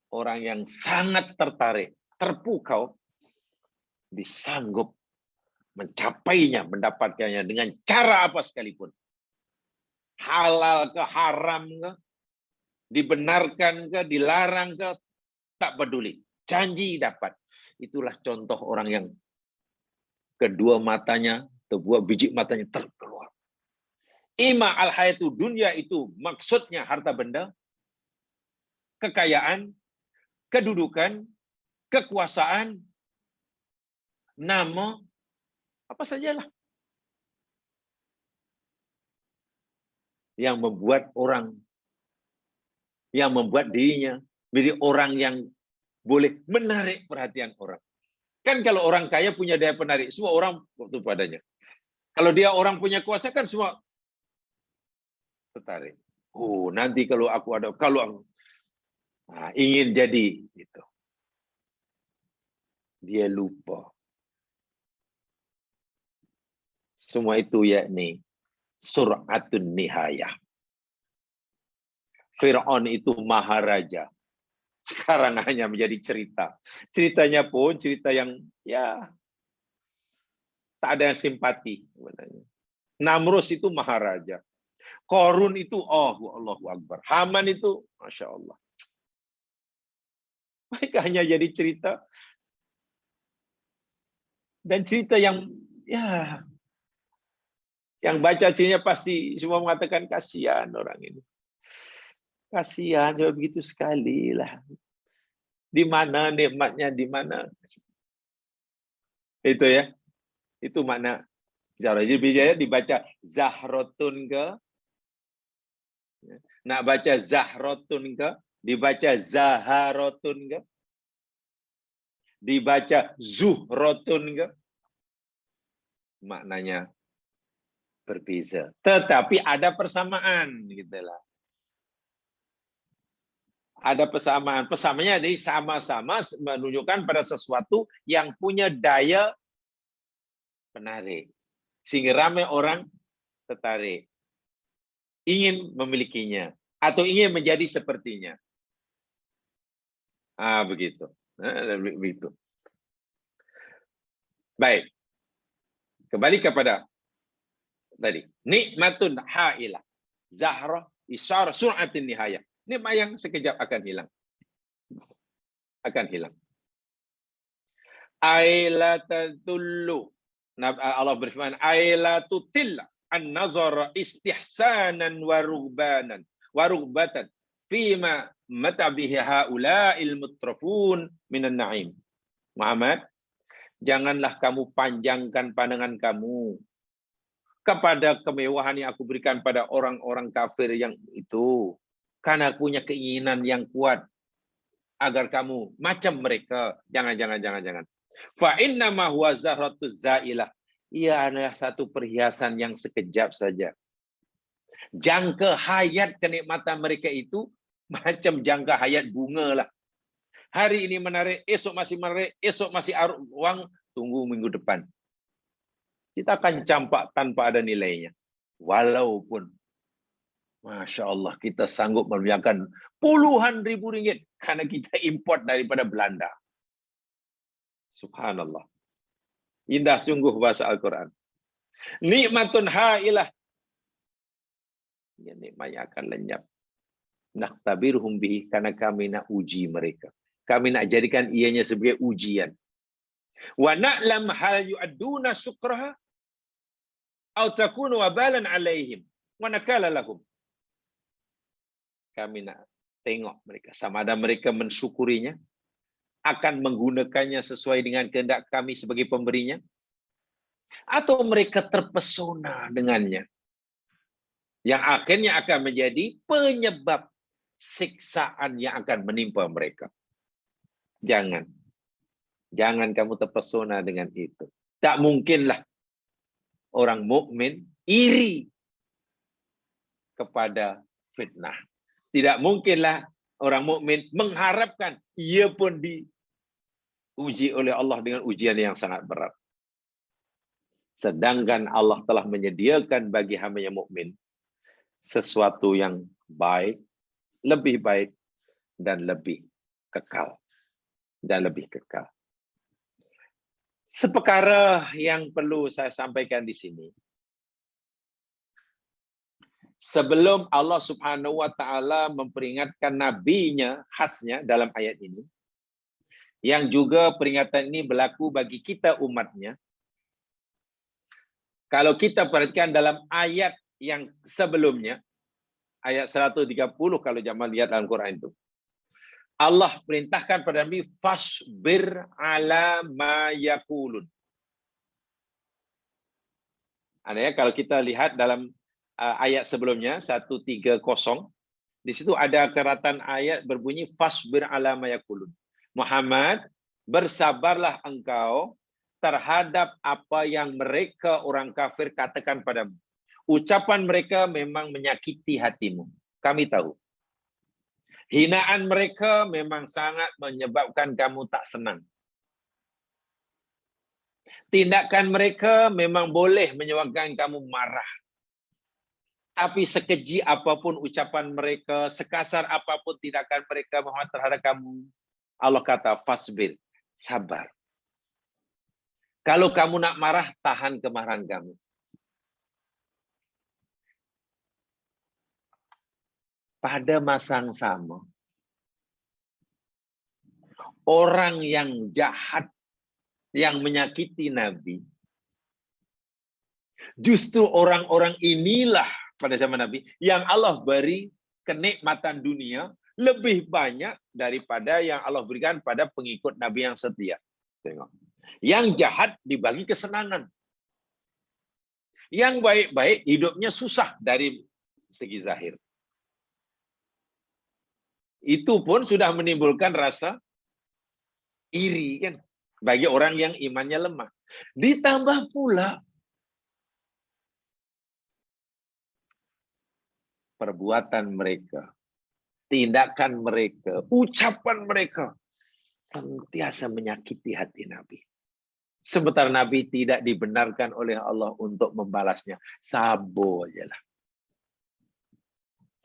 orang yang sangat tertarik, terpukau, disanggup mencapainya, mendapatkannya dengan cara apa sekalipun. Halal ke, haram ke, dibenarkan ke, dilarang ke, tak peduli. Janji dapat. Itulah contoh orang yang kedua matanya, kedua biji matanya terkeluar. Ima al-hayatu dunia itu maksudnya harta benda, kekayaan, kedudukan, kekuasaan, nama, apa sajalah. Yang membuat dirinya menjadi orang yang boleh menarik perhatian orang. Kan kalau orang kaya punya daya penarik, semua orang waktu padanya. Kalau dia orang punya kuasa kan semua tertarik. Oh, nanti kalau aku ada, ingin jadi gitu. Dia lupa. Semua itu yakni sur'atun nihayah. Fir'aun itu maharaja. Sekarang hanya menjadi cerita. Ceritanya pun cerita yang ya tak ada yang simpati. Namrus itu maharaja. Korun itu Allahu Akbar. Haman itu Masya Allah. Mereka hanya jadi cerita. Dan cerita yang ya yang baca cerita pasti semua mengatakan kasihan orang ini. Kasihan, ya begitu sekali lah. Di mana nikmatnya, di mana. Itu ya. Itu makna Zahroh. Jadi dibaca Zahrotun ke. Nak baca Zahrotun ke. Dibaca Zaharotun ke. dibaca zuhratun ke? Maknanya berbeza. Tetapi ada persamaan gitulah. Ada persamaan. Persamaannya jadi sama-sama menunjukkan pada sesuatu yang punya daya menarik. Sehingga ramai orang tertarik. Ingin memilikinya. Atau ingin menjadi sepertinya. Begitu. Begitu. Baik. Kembali kepada tadi. Nikmatun ha'ilah. Zahrah, isyarah, sur'atin nihayah. Nikmat yang sekejap akan hilang. Akan hilang. Ailatadullu. Allah berfirman, ailatutilla an-nazara istihsanan wa rughbatan fima matabihi haula'il mutrafun minan na'im. Muhammad, janganlah kamu panjangkan pandangan kamu kepada kemewahan yang aku berikan pada orang-orang kafir yang itu. Karena punya keinginan yang kuat agar kamu macam mereka. Jangan. Fa inna ma huwa zahratuz zailah. Ia adalah satu perhiasan yang sekejap saja. Jangka hayat kenikmatan mereka itu macam jangka hayat bunga lah. Hari ini menarik, esok masih menarik, esok masih uang, tunggu minggu depan. Kita akan campak tanpa ada nilainya. Walaupun Masya Allah, kita sanggup membiarkan puluhan ribu ringgit karena kita import daripada Belanda. Subhanallah. Indah sungguh bahasa Al-Quran. Nikmatun ha'ilah. Ya, nikmat yang akan lenyap. Naktabirhum bihi, karena kami nak uji mereka. Kami nak jadikan ianya sebagai ujian. Wa na'lam hal yu'adduna syukraha atau takunu wabalan alaihim wa nakala lahum. Kami nak tengok mereka, sama ada mereka mensyukurinya, akan menggunakannya sesuai dengan kehendak kami sebagai pemberinya, atau mereka terpesona dengannya, yang akhirnya akan menjadi penyebab siksaan yang akan menimpa mereka. Jangan kamu terpesona dengan itu. Tak mungkinlah orang mukmin iri kepada fitnah. Tidak mungkinlah orang mukmin mengharapkan ia pun diuji oleh Allah dengan ujian yang sangat berat. Sedangkan Allah telah menyediakan bagi hamba-Nya mukmin sesuatu yang baik, lebih baik dan lebih kekal. Seperkara yang perlu saya sampaikan di sini. Sebelum Allah Subhanahu wa taala memperingatkan nabinya khasnya dalam ayat ini, yang juga peringatan ini berlaku bagi kita umatnya. Kalau kita perhatikan dalam ayat yang sebelumnya, ayat 130 kalau Jamal lihat dalam Quran itu, Allah perintahkan pada Nabi, fasbir ala ma yaqulun. Artinya kalau kita lihat dalam ayat sebelumnya 130, di situ ada keratan ayat berbunyi fasbir ala ma yaqulun. Muhammad, bersabarlah engkau terhadap apa yang mereka orang kafir katakan padamu. Ucapan mereka memang menyakiti hatimu. Kami tahu. Hinaan mereka memang sangat menyebabkan kamu tak senang. Tindakan mereka memang boleh menyebabkan kamu marah. Tapi sekeji apapun ucapan mereka, sekasar apapun tindakan mereka Muhammad terhadap kamu, Allah kata fasbir, sabar. Kalau kamu nak marah, tahan kemarahan kamu. Pada masa yang sama, orang yang jahat, yang menyakiti Nabi, justru orang-orang inilah pada zaman Nabi yang Allah beri kenikmatan dunia lebih banyak daripada yang Allah berikan pada pengikut Nabi yang setia. Tengok. Yang jahat dibagi kesenangan. Yang baik-baik hidupnya susah dari segi zahir. Itu pun sudah menimbulkan rasa iri kan bagi orang yang imannya lemah. Ditambah pula perbuatan mereka, tindakan mereka, ucapan mereka senantiasa menyakiti hati Nabi. Sementara Nabi tidak dibenarkan oleh Allah untuk membalasnya. Sabo aja lah.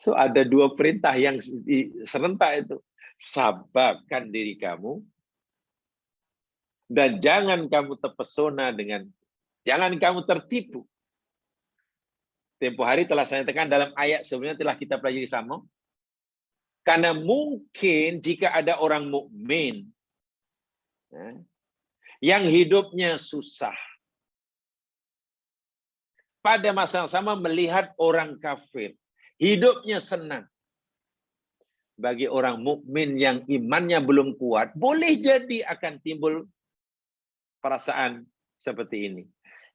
So ada dua perintah yang serentak itu. Sabarkan diri kamu dan jangan kamu terpesona dengan, jangan kamu tertipu. Tempo hari telah saya tekan dalam ayat sebelumnya telah kita pelajari sama. Karena mungkin jika ada orang mukmin yang hidupnya susah, pada masa yang sama melihat orang kafir hidupnya senang. Bagi orang mukmin yang imannya belum kuat, boleh jadi akan timbul perasaan seperti ini.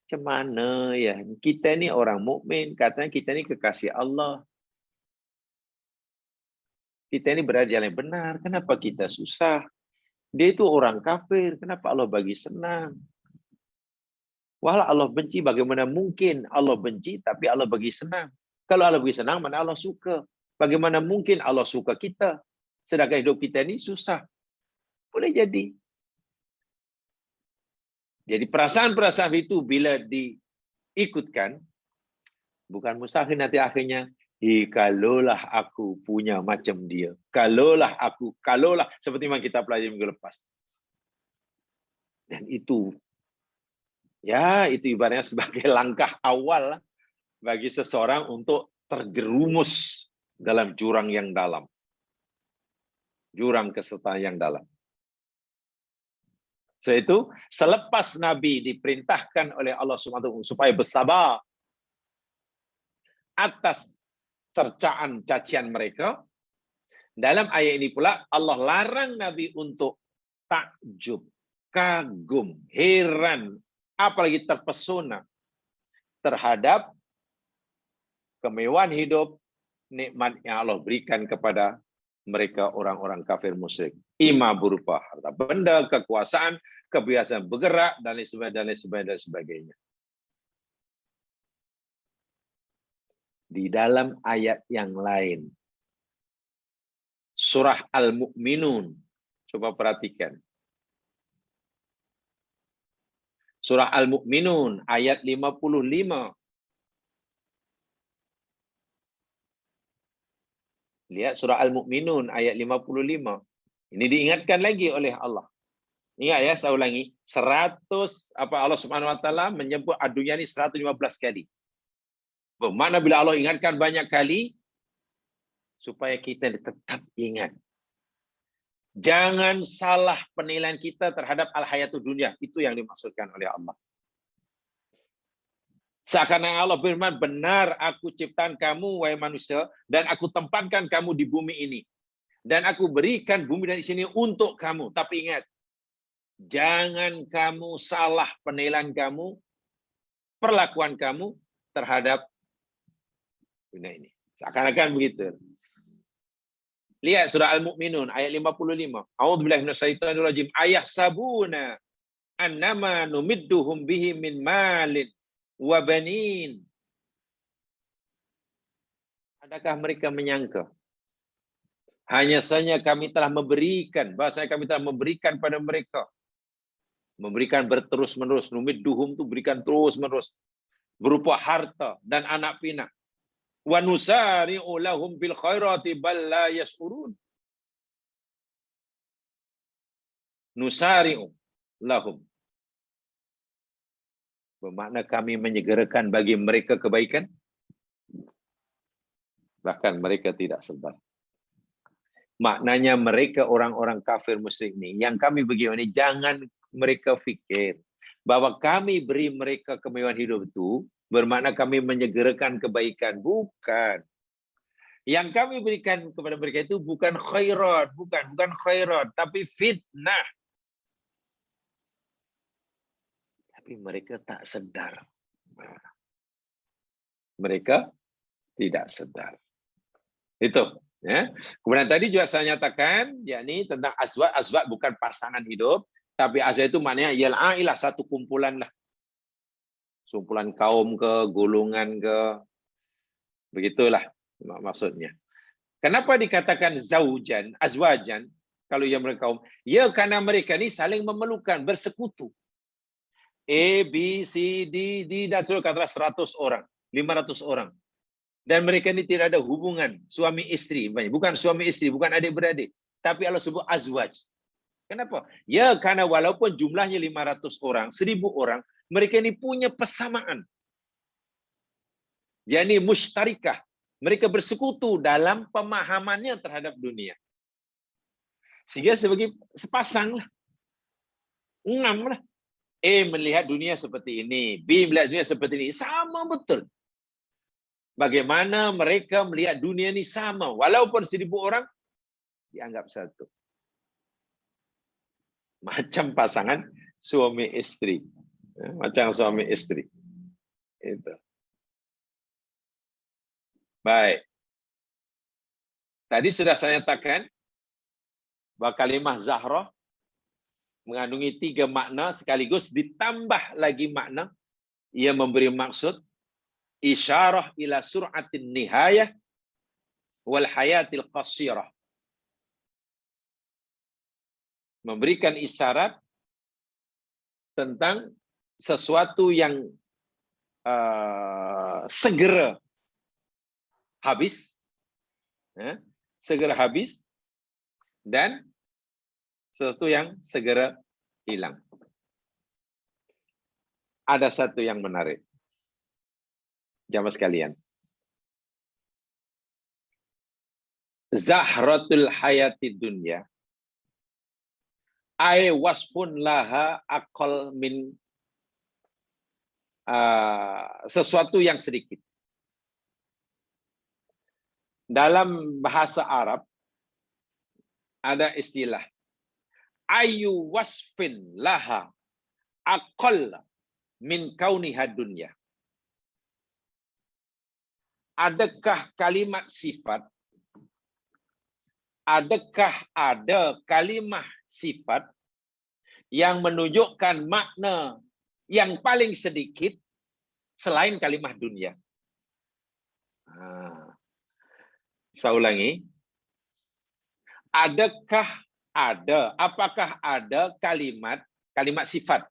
Cemana ya, kita ini orang mukmin, katanya kita ini kekasih Allah. Kita ini berada di jalan yang benar, kenapa kita susah? Dia itu orang kafir, kenapa Allah bagi senang? Walau Allah benci, bagaimana mungkin Allah benci tapi Allah bagi senang? Kalau Allah bagi senang, mana Allah suka? Bagaimana mungkin Allah suka kita? Sedangkan hidup kita ini susah. Boleh jadi. Jadi perasaan-perasaan itu bila diikutkan, bukan mustahil nanti akhirnya, kalaulah aku punya macam dia. Kalaulah, seperti yang kita pelajari minggu lepas. Dan itu, ya itu ibaratnya sebagai langkah awal bagi seseorang untuk terjerumus dalam jurang yang dalam. Jurang kesetaan yang dalam. So itu, selepas Nabi diperintahkan oleh Allah SWT supaya bersabar atas cercaan cacian mereka, dalam ayat ini pula Allah larang Nabi untuk takjub, kagum, heran, apalagi terpesona terhadap kemewahan hidup, nikmat yang Allah berikan kepada mereka orang-orang kafir musyrik. Ima berupa harta benda, kekuasaan, kebiasaan bergerak, dan lain sebagainya. Di dalam ayat yang lain, surah Al-Mu'minun, coba perhatikan. Surah Al-Mu'minun, ayat 55. Lihat surah Al-Mu'minun ayat 55. Ini diingatkan lagi oleh Allah. Ingat ya, saya ulangi. Allah Subhanahu wa taala menyebut dunia ini 115 kali. Bermakna bila Allah ingatkan banyak kali supaya kita tetap ingat. Jangan salah penilaian kita terhadap al-hayatud dunia. Itu yang dimaksudkan oleh Allah. Seakan-akan Allah berfirman, benar aku ciptakan kamu, wahai manusia, dan aku tempatkan kamu di bumi ini. Dan aku berikan bumi dan sini untuk kamu. Tapi ingat, jangan kamu salah penilaian kamu, perlakuan kamu terhadap dunia ini. Seakan-akan begitu. Lihat surah Al-Mu'minun, ayat 55. A'udzubillahi minasyaitonir rajim. Ayahsabuna annama numidduhum bihi min malin wa banin. Adakah mereka menyangka hanya saja kami telah memberikan, bahasanya kami telah memberikan pada mereka, memberikan berterus-menerus, numidduhum itu berikan terus-menerus, berupa harta dan anak pinak. Wa nusari'u lahum bil khairati bal la yash'urun. Nusari'u lahum, bermakna kami menyegerakan bagi mereka kebaikan, bahkan mereka tidak sedar. Maknanya mereka orang-orang kafir musyrik ini, yang kami begini, jangan mereka fikir bahwa kami beri mereka kemewahan hidup itu bermakna kami menyegerakan kebaikan. Bukan. Yang kami berikan kepada mereka itu bukan khairat, bukan khairat, tapi fitnah. Tapi mereka tak sedar. Mereka tidak sedar. Itu Ya. Kemudian tadi juga saya nyatakan, yakni tentang azwaj. Azwaj bukan pasangan hidup, tapi azwaj itu maknanya ialah ailah, satu kumpulan lah. Kumpulan kaum ke, golongan ke, begitulah maksudnya. Kenapa dikatakan zaujan, azwajan, kalau yang mereka kaum? Ya, karena mereka ini saling memerlukan, bersekutu. A, B, C, D, dan katakanlah 100 orang, 500 orang. Dan mereka ini tidak ada hubungan suami istri. Bukan suami istri, bukan adik-beradik. Tapi Allah sebut azwaj. Kenapa? Ya, karena walaupun jumlahnya 500 orang, 1000 orang, mereka ini punya persamaan. Yakni musytarikah. Mereka bersekutu dalam pemahamannya terhadap dunia. Sehingga sebagai sepasang lah. 6 lah. A melihat dunia seperti ini, B melihat dunia seperti ini, sama betul. Bagaimana mereka melihat dunia ini sama, walaupun 1000 orang dianggap satu. Macam pasangan suami istri, macam suami istri. Itu. Baik. Tadi sudah saya nyatakan bahwa kalimah Zahrah mengandungi 3 makna sekaligus ditambah lagi makna. Ia memberi maksud isyarah ila sur'atin nihayah wal hayatil qasirah. Memberikan isyarat tentang sesuatu yang segera habis, segera habis, dan sesuatu yang segera hilang. Ada satu yang menarik. Jamaah sekalian. Zahratul hayati dunya. Ay wasfun laha aqal min sesuatu yang sedikit. Dalam bahasa Arab ada istilah ayu wasfin laha aqall min kauniha dunya. Adakah kalimat sifat, adakah ada kalimat sifat yang menunjukkan makna yang paling sedikit selain kalimat dunia? Saya ulangi. Apakah ada kalimat sifat,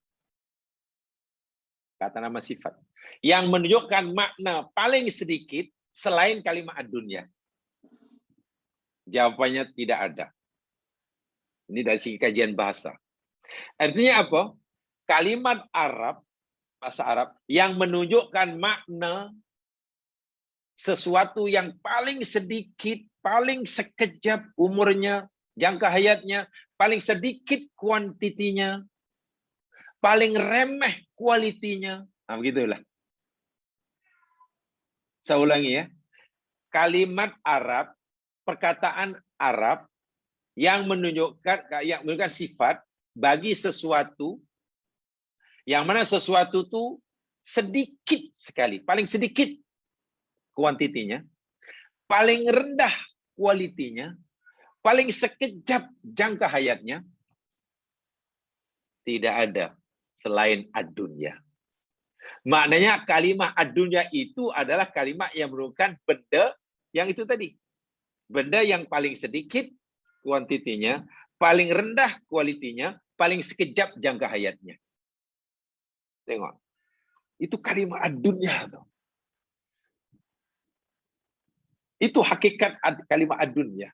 kata nama sifat, yang menunjukkan makna paling sedikit selain kalimat dunia? Jawabannya tidak ada. Ini dari segi kajian bahasa. Artinya apa? Kalimat Arab, bahasa Arab, yang menunjukkan makna sesuatu yang paling sedikit, paling sekejap umurnya, jangka hayatnya, paling sedikit kuantitinya, paling remeh kualitinya. Nah, begitulah. Saya ulangi ya. Kalimat Arab, perkataan Arab yang menunjukkan sifat bagi sesuatu yang mana sesuatu itu sedikit sekali, paling sedikit kuantitinya, paling rendah kualitinya, paling sekejap jangka hayatnya, tidak ada selain ad-dunya. Maknanya kalimat ad-dunya itu adalah kalimat yang merupakan benda yang itu tadi. Benda yang paling sedikit kuantitinya, paling rendah kualitinya, paling sekejap jangka hayatnya. Tengok. Itu kalimat ad-dunya. Itu hakikat kalimat ad-dunya.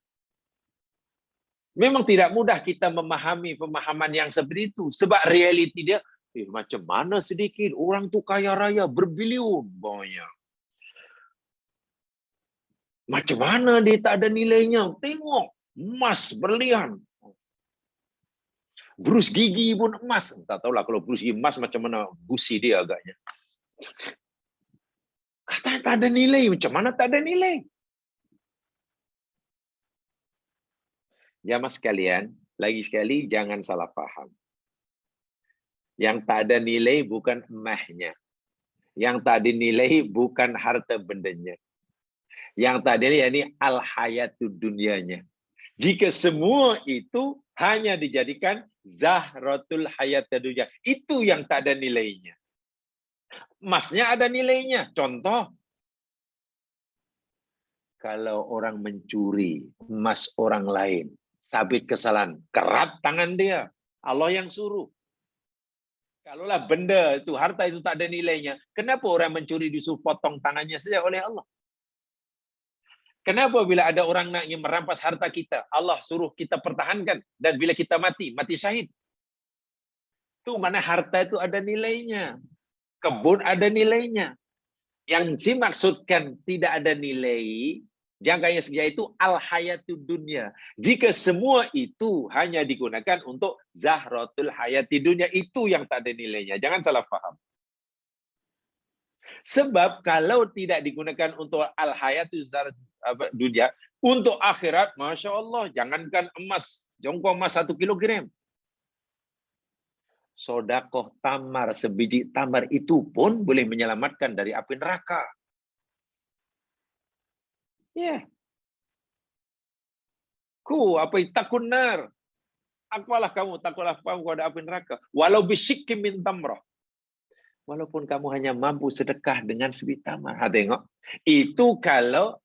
Memang tidak mudah kita memahami pemahaman yang seperti itu. Sebab realiti dia, macam mana sedikit. Orang tu kaya raya, berbilion banyak. Macam mana dia tak ada nilainya. Tengok, emas, berlian. Brus gigi pun emas. Tak tahulah kalau brus gigi emas macam mana gusi dia agaknya. Katanya tak ada nilai. Macam mana tak ada nilai? Jamaah sekalian, lagi sekali jangan salah faham. Yang tak ada nilai bukan emasnya. Yang tak ada nilai bukan harta bendanya. Yang tak ada yakni al-hayatud dunyanya. Jika semua itu hanya dijadikan zahratul hayatid dunya, itu yang tak ada nilainya. Emasnya ada nilainya. Contoh, kalau orang mencuri emas orang lain, sabit kesalahan, kerat tangan dia. Allah yang suruh. Kalaulah benda itu, harta itu tak ada nilainya, kenapa orang mencuri disuruh potong tangannya saja oleh Allah? Kenapa bila ada orang nak ingin merampas harta kita, Allah suruh kita pertahankan, dan bila kita mati, mati syahid? Itu mana harta itu ada nilainya. Kebun ada nilainya. Yang dimaksudkan tidak ada nilai, jangkanya saja itu al-hayatud dunya. Jika semua itu hanya digunakan untuk zahratul hayati dunya, itu yang tak ada nilainya. Jangan salah faham. Sebab kalau tidak digunakan untuk al-hayatul dunia, untuk akhirat, Masya Allah, jangankan emas, jongkok emas 1 kilogram. Sodakoh tamar, sebiji tamar itu pun boleh menyelamatkan dari api neraka. Ya. Apa takun nar. Apalah kamu, takutlah kamu kepada api neraka. Walau bisyikki min tamrah. Walaupun kamu hanya mampu sedekah dengan sebiji tamar. Tengok. Itu kalau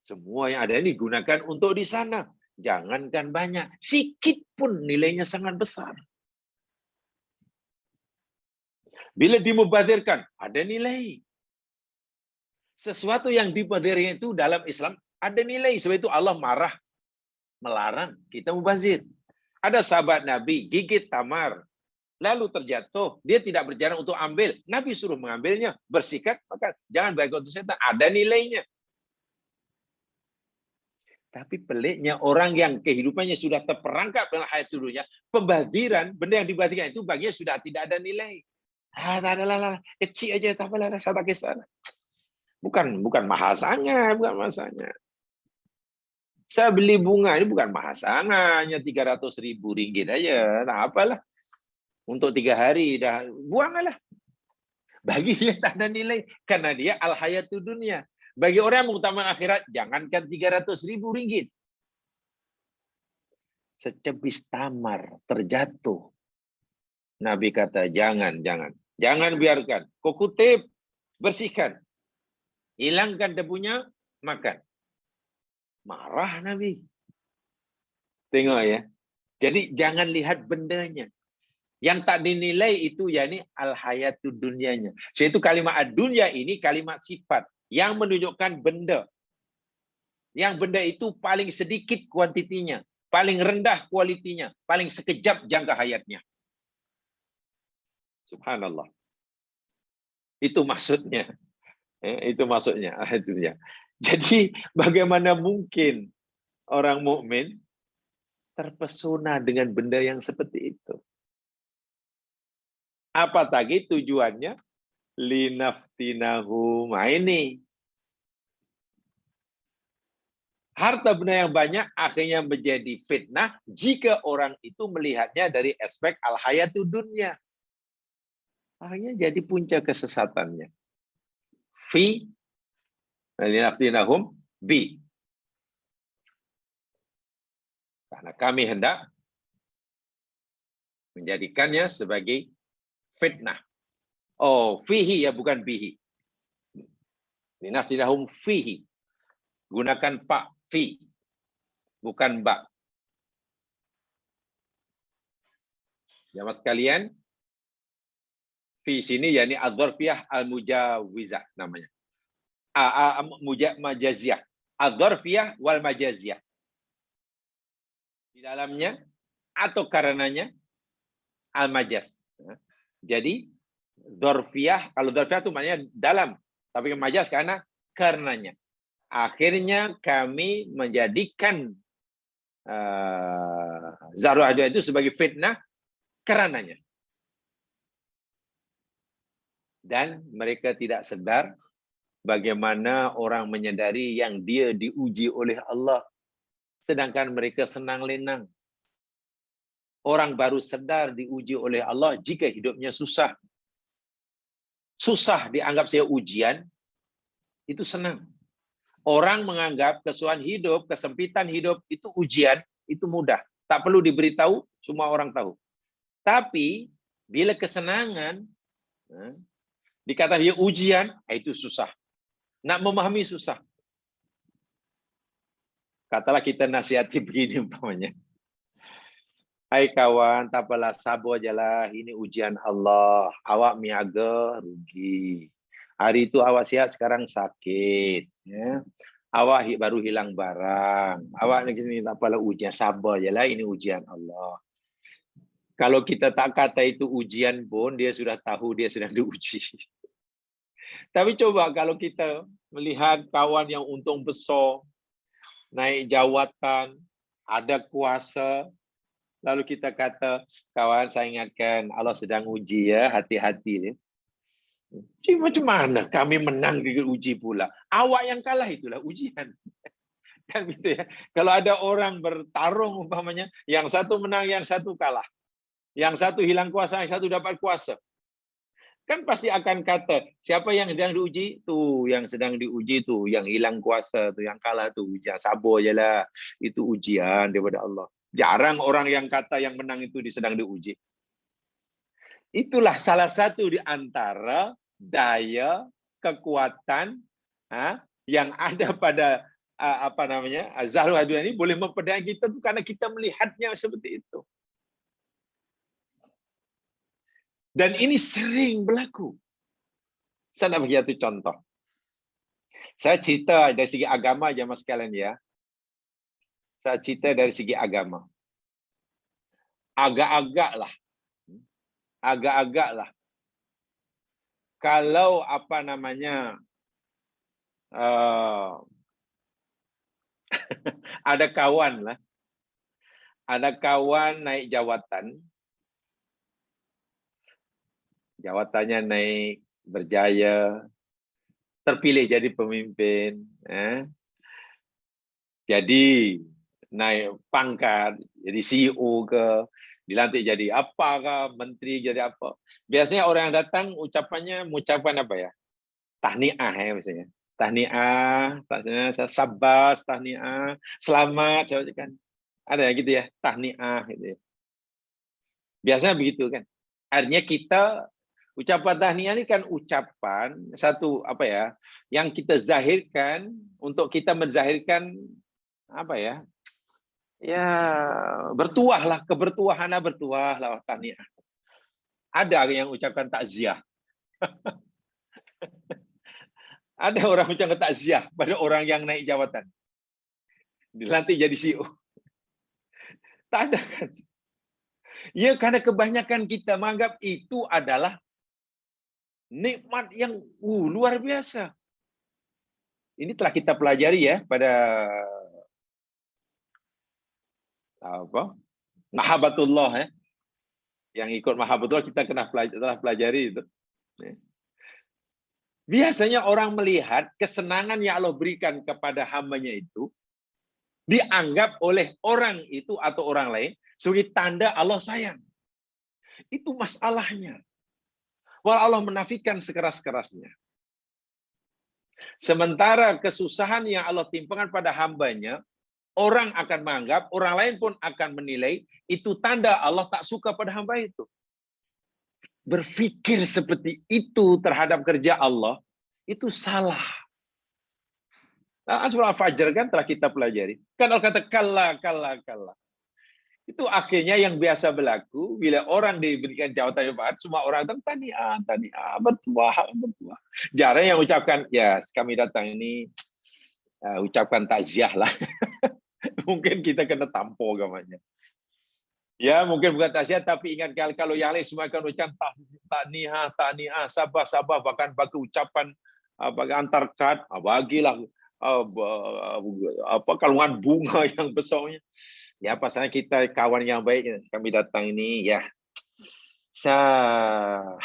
semua yang ada ini gunakan untuk di sana. Jangankan banyak. Sikit pun nilainya sangat besar. Bila dimubazirkan, ada nilai. Sesuatu yang dibazirkan itu dalam Islam ada nilai. Sebab itu Allah marah, melarang kita mubazir. Ada sahabat Nabi gigit tamar, lalu terjatuh. Dia tidak berjalan untuk ambil. Nabi suruh mengambilnya, bersikat, maka jangan berikut setan. Ada nilainya. Tapi peliknya orang yang kehidupannya sudah terperangkap dalam hayat dunia, pembaziran, benda yang dibazirkan itu baginya sudah tidak ada nilai. Tak adalah kecil aja, tak apalah, saya tak kisah. Bukan mahasanya, bukan mahasanya. Saya beli bunga ini bukan mahasanya, hanya 300.000 ringgit aja. Nah, apalah. Untuk 3 hari dah buanglah. Bagi dia tak ada nilai karena dia al-hayatud dunya. Bagi orang yang mengutamakan akhirat, jangankan 300.000 ringgit. Secebis tamar terjatuh. Nabi kata, jangan biarkan. Kau kutip, bersihkan. Hilangkan debunya, makan. Marah Nabi. Tengok ya. Jadi jangan lihat bendanya. Yang tak dinilai itu yakni al-hayatud dunyanya. So, itu kalimat ad-dunya ini kalimat sifat yang menunjukkan benda. Yang benda itu paling sedikit kuantitinya, paling rendah kualitinya, paling sekejap jangka hayatnya. Subhanallah. Itu maksudnya. Itu maksudnya. Jadi bagaimana mungkin orang mukmin terpesona dengan benda yang seperti itu? Apa tadi tujuannya? Linaftinahum. Nah, ini. Harta benda yang banyak akhirnya menjadi fitnah jika orang itu melihatnya dari aspek al-hayatud dunya. Akhirnya jadi punca kesesatannya. Fi linaftinahum bi. Karena kami hendak menjadikannya sebagai fitnah. Oh, fihi ya, bukan bihi. Linaftinahum fihi. Gunakan fa, fi. Bukan ba. Jamaah sekalian, fi sini yakni adzarfiyah al-mujawizah namanya. Majaziyah. Adzarfiyah wal majaziyah. Di dalamnya atau karenanya al-majaz. Jadi dzarfiyah, kalau dzarfiyah itu maknanya dalam, tapi majaz karena karenanya. Akhirnya kami menjadikan zarah itu sebagai fitnah karenanya. Dan mereka tidak sadar bagaimana orang menyadari yang dia diuji oleh Allah, sedangkan mereka senang lenang. Orang baru sadar diuji oleh Allah jika hidupnya susah. Susah dianggap saya ujian, itu senang. Orang menganggap kesusahan hidup, kesempitan hidup itu ujian, itu mudah. Tak perlu diberitahu, semua orang tahu. Tapi bila kesenangan, dikatakan dia ujian, itu susah. Nak memahami susah. Katalah kita nasihati begini umpamanya. Hai kawan, tak apalah, sabar ajalah. Ini ujian Allah. Awak miaga, rugi. Hari itu awak sihat, sekarang sakit. Ya. Awak baru hilang barang. Awak ni tak apalah, ujian. Sabar ajalah, ini ujian Allah. Kalau kita tak kata itu ujian pun, dia sudah tahu dia sedang diuji. Tapi coba kalau kita melihat kawan yang untung besar, naik jawatan, ada kuasa, lalu kita kata, kawan saya ingatkan, Allah sedang uji ya, hati-hati. Jadi macam mana kami menang di uji pula? Awak yang kalah itulah ujian. Kan gitu ya. Kalau ada orang bertarung umpamanya, yang satu menang, yang satu kalah. Yang satu hilang kuasa, yang satu dapat kuasa. Kan pasti akan kata, siapa yang sedang diuji? Tuh, yang sedang diuji tuh, yang hilang kuasa tuh, yang kalah tuh, ujian. Sabar je lah. Itu ujian daripada Allah. Jarang orang yang kata yang menang itu sedang diuji. Itulah salah satu di antara daya, kekuatan yang ada pada Zahrul Hadwan ini boleh memperdaya kita karena kita melihatnya seperti itu. Dan ini sering berlaku. Saya nak bagi satu contoh. Saya cerita dari segi agama jemaah sekalian ya. Saya cerita dari segi agama. Agak-agaklah. Kalau ada kawan naik jawatan, jawatannya naik, berjaya, terpilih jadi pemimpin, jadi naik pangkat, jadi CEO ke, dilantik jadi apa ke, menteri jadi apa. Biasanya orang yang datang ucapan apa ya? Tahniah ya misalnya. Tahniah, sabas, tahniah, selamat, saya ucapkan. Ada gitu ya, tahniah gitu ya. Biasanya begitu kan. Artinya kita ucapan tahniah ini kan ucapan satu yang kita zahirkan untuk kita menzahirkan ya bertuahlah, kebertuahan bertuahlah tahniah. Ada yang ucapkan takziah. Ada orang ucapkan takziah pada orang yang naik jawatan. Dilantik jadi CEO. Tak ada kan? Ya karena kebanyakan kita menganggap itu adalah nikmat yang luar biasa. Ini telah kita pelajari ya pada Mahabbatullah ya. Yang ikut Mahabbatullah kita telah pelajari itu. Biasanya orang melihat kesenangan yang Allah berikan kepada hambanya itu dianggap oleh orang itu atau orang lain sebagai tanda Allah sayang. Itu masalahnya. Walau Allah menafikan sekeras-kerasnya. Sementara kesusahan yang Allah timpakan pada hambanya, orang akan menganggap, orang lain pun akan menilai, itu tanda Allah tak suka pada hamba itu. Berpikir seperti itu terhadap kerja Allah, itu salah. Nah, surah Al-Fajr kan telah kita pelajari. Kan Allah kata, kalla. Itu akhirnya yang biasa berlaku, bila orang diberikan jawatan yang baik, semua orang datang, tahniah, bertuah. Jarang yang ucapkan, ya kami datang ini, ucapkan takziah lah. Mungkin kita kena tampol gamanya. Ya, mungkin bukan takziah, tapi ingat kalau yang lain semua akan ucapkan tahniah, sabar, bahkan bagi ucapan bagi antar kad, bagilah kalungan bunga yang besarnya. Ya, pasalnya kita kawan yang baik, kami datang ini, ya, saya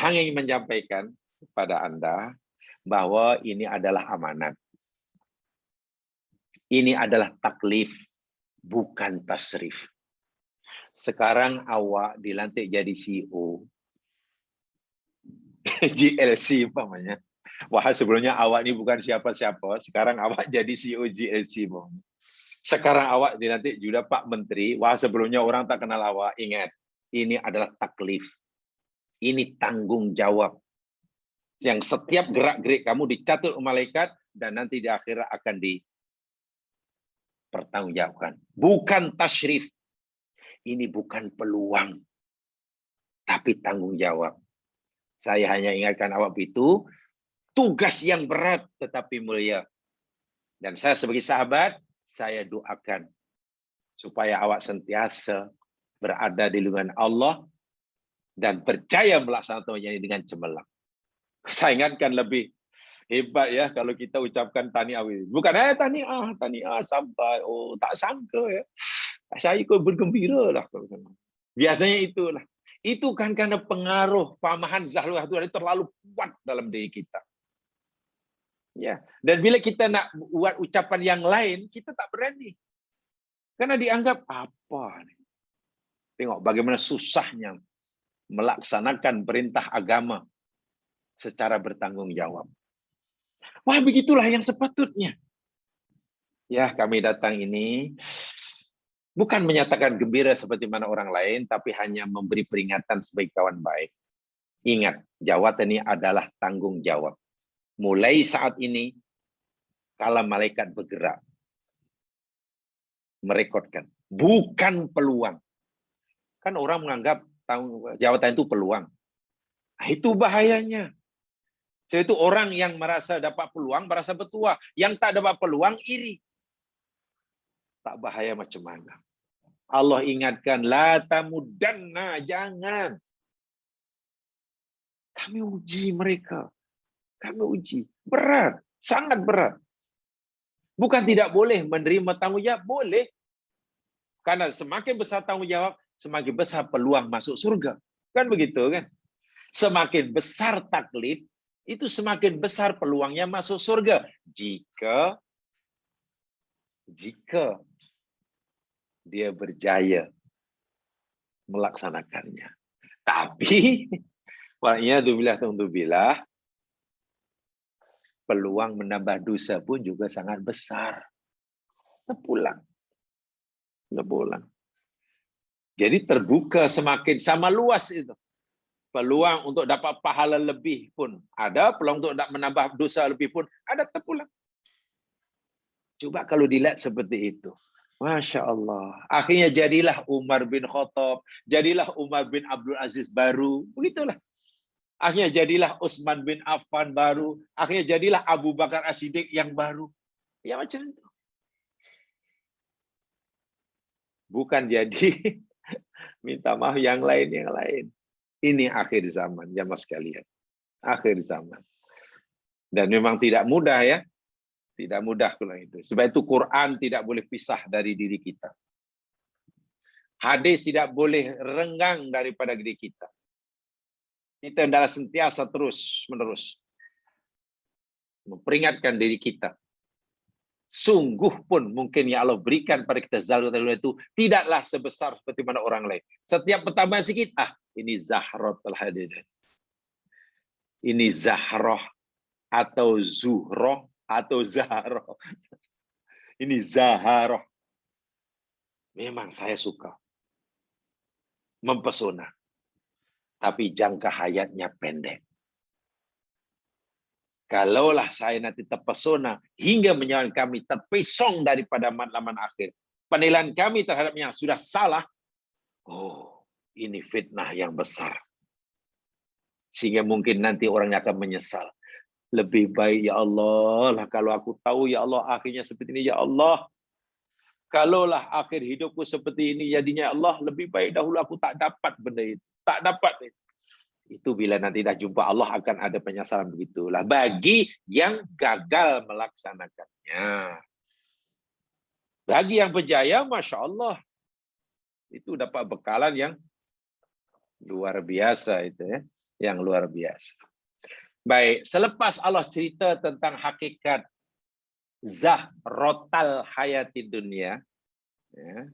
hanya ingin menyampaikan kepada Anda bahwa ini adalah amanat. Ini adalah taklif, bukan tasrif. Sekarang awak dilantik jadi CEO, GLC umpamanya. Wah, sebelumnya awak ini bukan siapa-siapa, sekarang awak jadi CEO GLC. Sekarang awak nanti juga Pak Menteri, wah sebelumnya orang tak kenal awak, ingat, ini adalah taklif. Ini tanggung jawab. Yang setiap gerak-gerik kamu dicatat malaikat, dan nanti di akhirat akan dipertanggungjawabkan. Bukan tasyrif. Ini bukan peluang, tapi tanggung jawab. Saya hanya ingatkan awak itu, tugas yang berat tetapi mulia. Dan saya sebagai sahabat, saya doakan supaya awak sentiasa berada di lindungan Allah dan percaya melaksanakannya dengan cemerlang. Saya ingatkan lebih hebat ya kalau kita ucapkan tahniah. Bukan tahniah sampai tak sangka ya. Saya ikut bergembira lah. Biasanya itulah. Itu kan karena pengaruh pamahan Zahlul itu terlalu kuat dalam diri kita. Ya, dan bila kita nak buat ucapan yang lain, kita tak berani. Karena dianggap apa nih? Tengok bagaimana susahnya melaksanakan perintah agama secara bertanggung jawab. Wah, begitulah yang sepatutnya. Ya, kami datang ini bukan menyatakan gembira seperti mana orang lain, tapi hanya memberi peringatan sebagai kawan baik. Ingat, jawatan ini adalah tanggung jawab. Mulai saat ini, kala malaikat bergerak, merekodkan. Bukan peluang. Kan orang menganggap jawatan itu peluang. Nah, itu bahayanya. So, itu orang yang merasa dapat peluang, merasa bertuah. Yang tak dapat peluang, iri. Tak bahaya macam mana. Allah ingatkan, la tamudanna, jangan. Kami uji mereka. Kami uji. Berat, sangat berat. Bukan tidak boleh menerima tanggung jawab, boleh. Karena semakin besar tanggung jawab, semakin besar peluang masuk surga. Kan begitu kan? Semakin besar taklif, itu semakin besar peluangnya masuk surga. Jika dia berjaya melaksanakannya. Tapi, waliyadzubillah, peluang menambah dosa pun juga sangat besar. Terpulang. Jadi terbuka semakin sama luas itu. Peluang untuk dapat pahala lebih pun ada, peluang untuk menambah dosa lebih pun ada, terpulang. Coba kalau dilihat seperti itu. Masya Allah. Akhirnya jadilah Umar bin Khattab, jadilah Umar bin Abdul Aziz baru. Begitulah. Akhirnya jadilah Utsman bin Affan baru. Akhirnya jadilah Abu Bakar As-Siddiq yang baru. Ya macam itu. Bukan jadi minta maaf yang lain. Ini akhir zaman, jamaah sekalian. Akhir zaman. Dan memang tidak mudah ya. Tidak mudah kalau itu. Sebab itu Quran tidak boleh pisah dari diri kita. Hadis tidak boleh renggang daripada diri kita. Kita adalah sentiasa terus-menerus memperingatkan diri kita. Sungguh pun mungkin ya Allah berikan pada kita Zahlul itu tidaklah sebesar seperti mana orang lain. Setiap pertambahan sedikit, ini Zahratul Hadidah. Ini Zahrah atau Zuhroh atau Zahroh. Ini Zaharoh. Memang saya suka. Mempesona. Tapi jangka hayatnya pendek. Kalaulah saya nanti terpesona hingga menyebabkan kami terpesong daripada matlamat akhir, penilaian kami terhadapnya sudah salah, ini fitnah yang besar. Sehingga mungkin nanti orangnya akan menyesal. Lebih baik ya Allah lah kalau aku tahu ya Allah akhirnya seperti ini ya Allah. Kalaulah akhir hidupku seperti ini jadinya Allah, lebih baik dahulu aku tak dapat benda itu. Tak dapat. Itu bila nanti dah jumpa Allah akan ada penyesalan begitulah. Bagi yang gagal melaksanakannya. Bagi yang berjaya, Masya Allah. Itu dapat bekalan yang luar biasa itu ya. Yang luar biasa. Baik, selepas Allah cerita tentang hakikat Zahrotal hayati dunia, ya.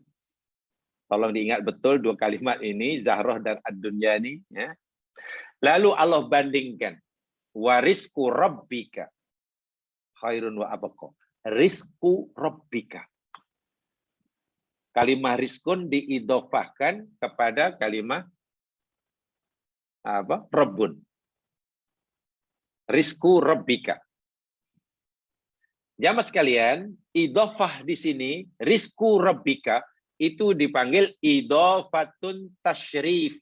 Tolong diingat betul dua kalimat ini, Zahroh dan ad-dunya ini. Ya. Lalu Allah bandingkan wa rizqu rabbika khairun wa abqa. Rizqu rabbika. Kalimah rizkun diidofahkan kepada kalimah apa? Rabbun. Rizqu rabbika. Jamaah sekalian, idofah di sini, rizqu rabbika, itu dipanggil idofatun tasyrif.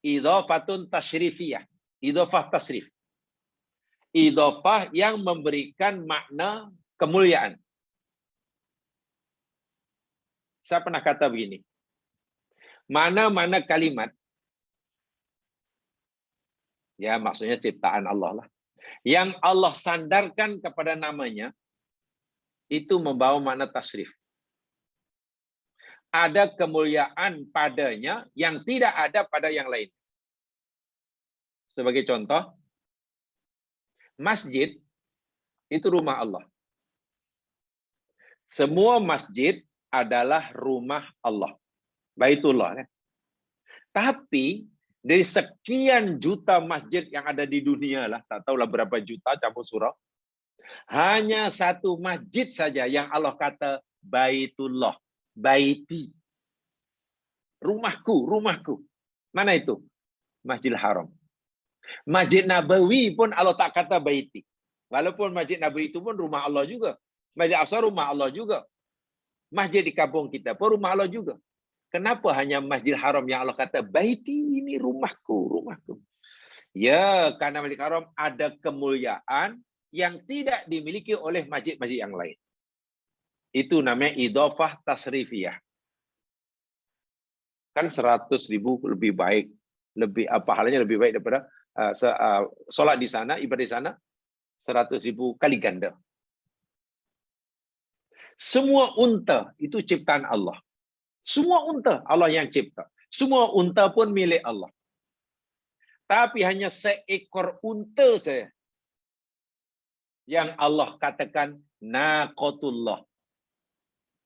Idofatun tasyrifiyah. Idofah tasrif. Idofah yang memberikan makna kemuliaan. Saya pernah kata begini. Mana-mana kalimat, ya maksudnya ciptaan Allah lah, yang Allah sandarkan kepada namanya, itu membawa makna tasrif. Ada kemuliaan padanya yang tidak ada pada yang lain. Sebagai contoh, masjid itu rumah Allah. Semua masjid adalah rumah Allah. Baitullah. Kan? Tapi dari sekian juta masjid yang ada di dunia lah, tak tahulah berapa juta campur surau, hanya satu masjid saja yang Allah kata Baitullah. Baiti. Rumahku, rumahku. Mana itu? Masjidil Haram. Masjid Nabawi pun Allah tak kata baiti. Walaupun Masjid Nabawi itu pun rumah Allah juga. Masjid Aqsa rumah Allah juga. Masjid di kampung kita pun rumah Allah juga. Kenapa hanya Masjidil Haram yang Allah kata baiti, ini rumahku, rumahku? Ya, karena Masjidil Haram ada kemuliaan yang tidak dimiliki oleh masjid-masjid yang lain. Itu namanya idofah tasrifiyah. Kan 100.000 lebih baik, lebih pahalanya lebih baik daripada sholat di sana, ibadah di sana 100.000 kali ganda. Semua unta itu ciptaan Allah. Semua unta Allah yang cipta. Semua unta pun milik Allah. Tapi hanya seekor unta saja yang Allah katakan naqatullah.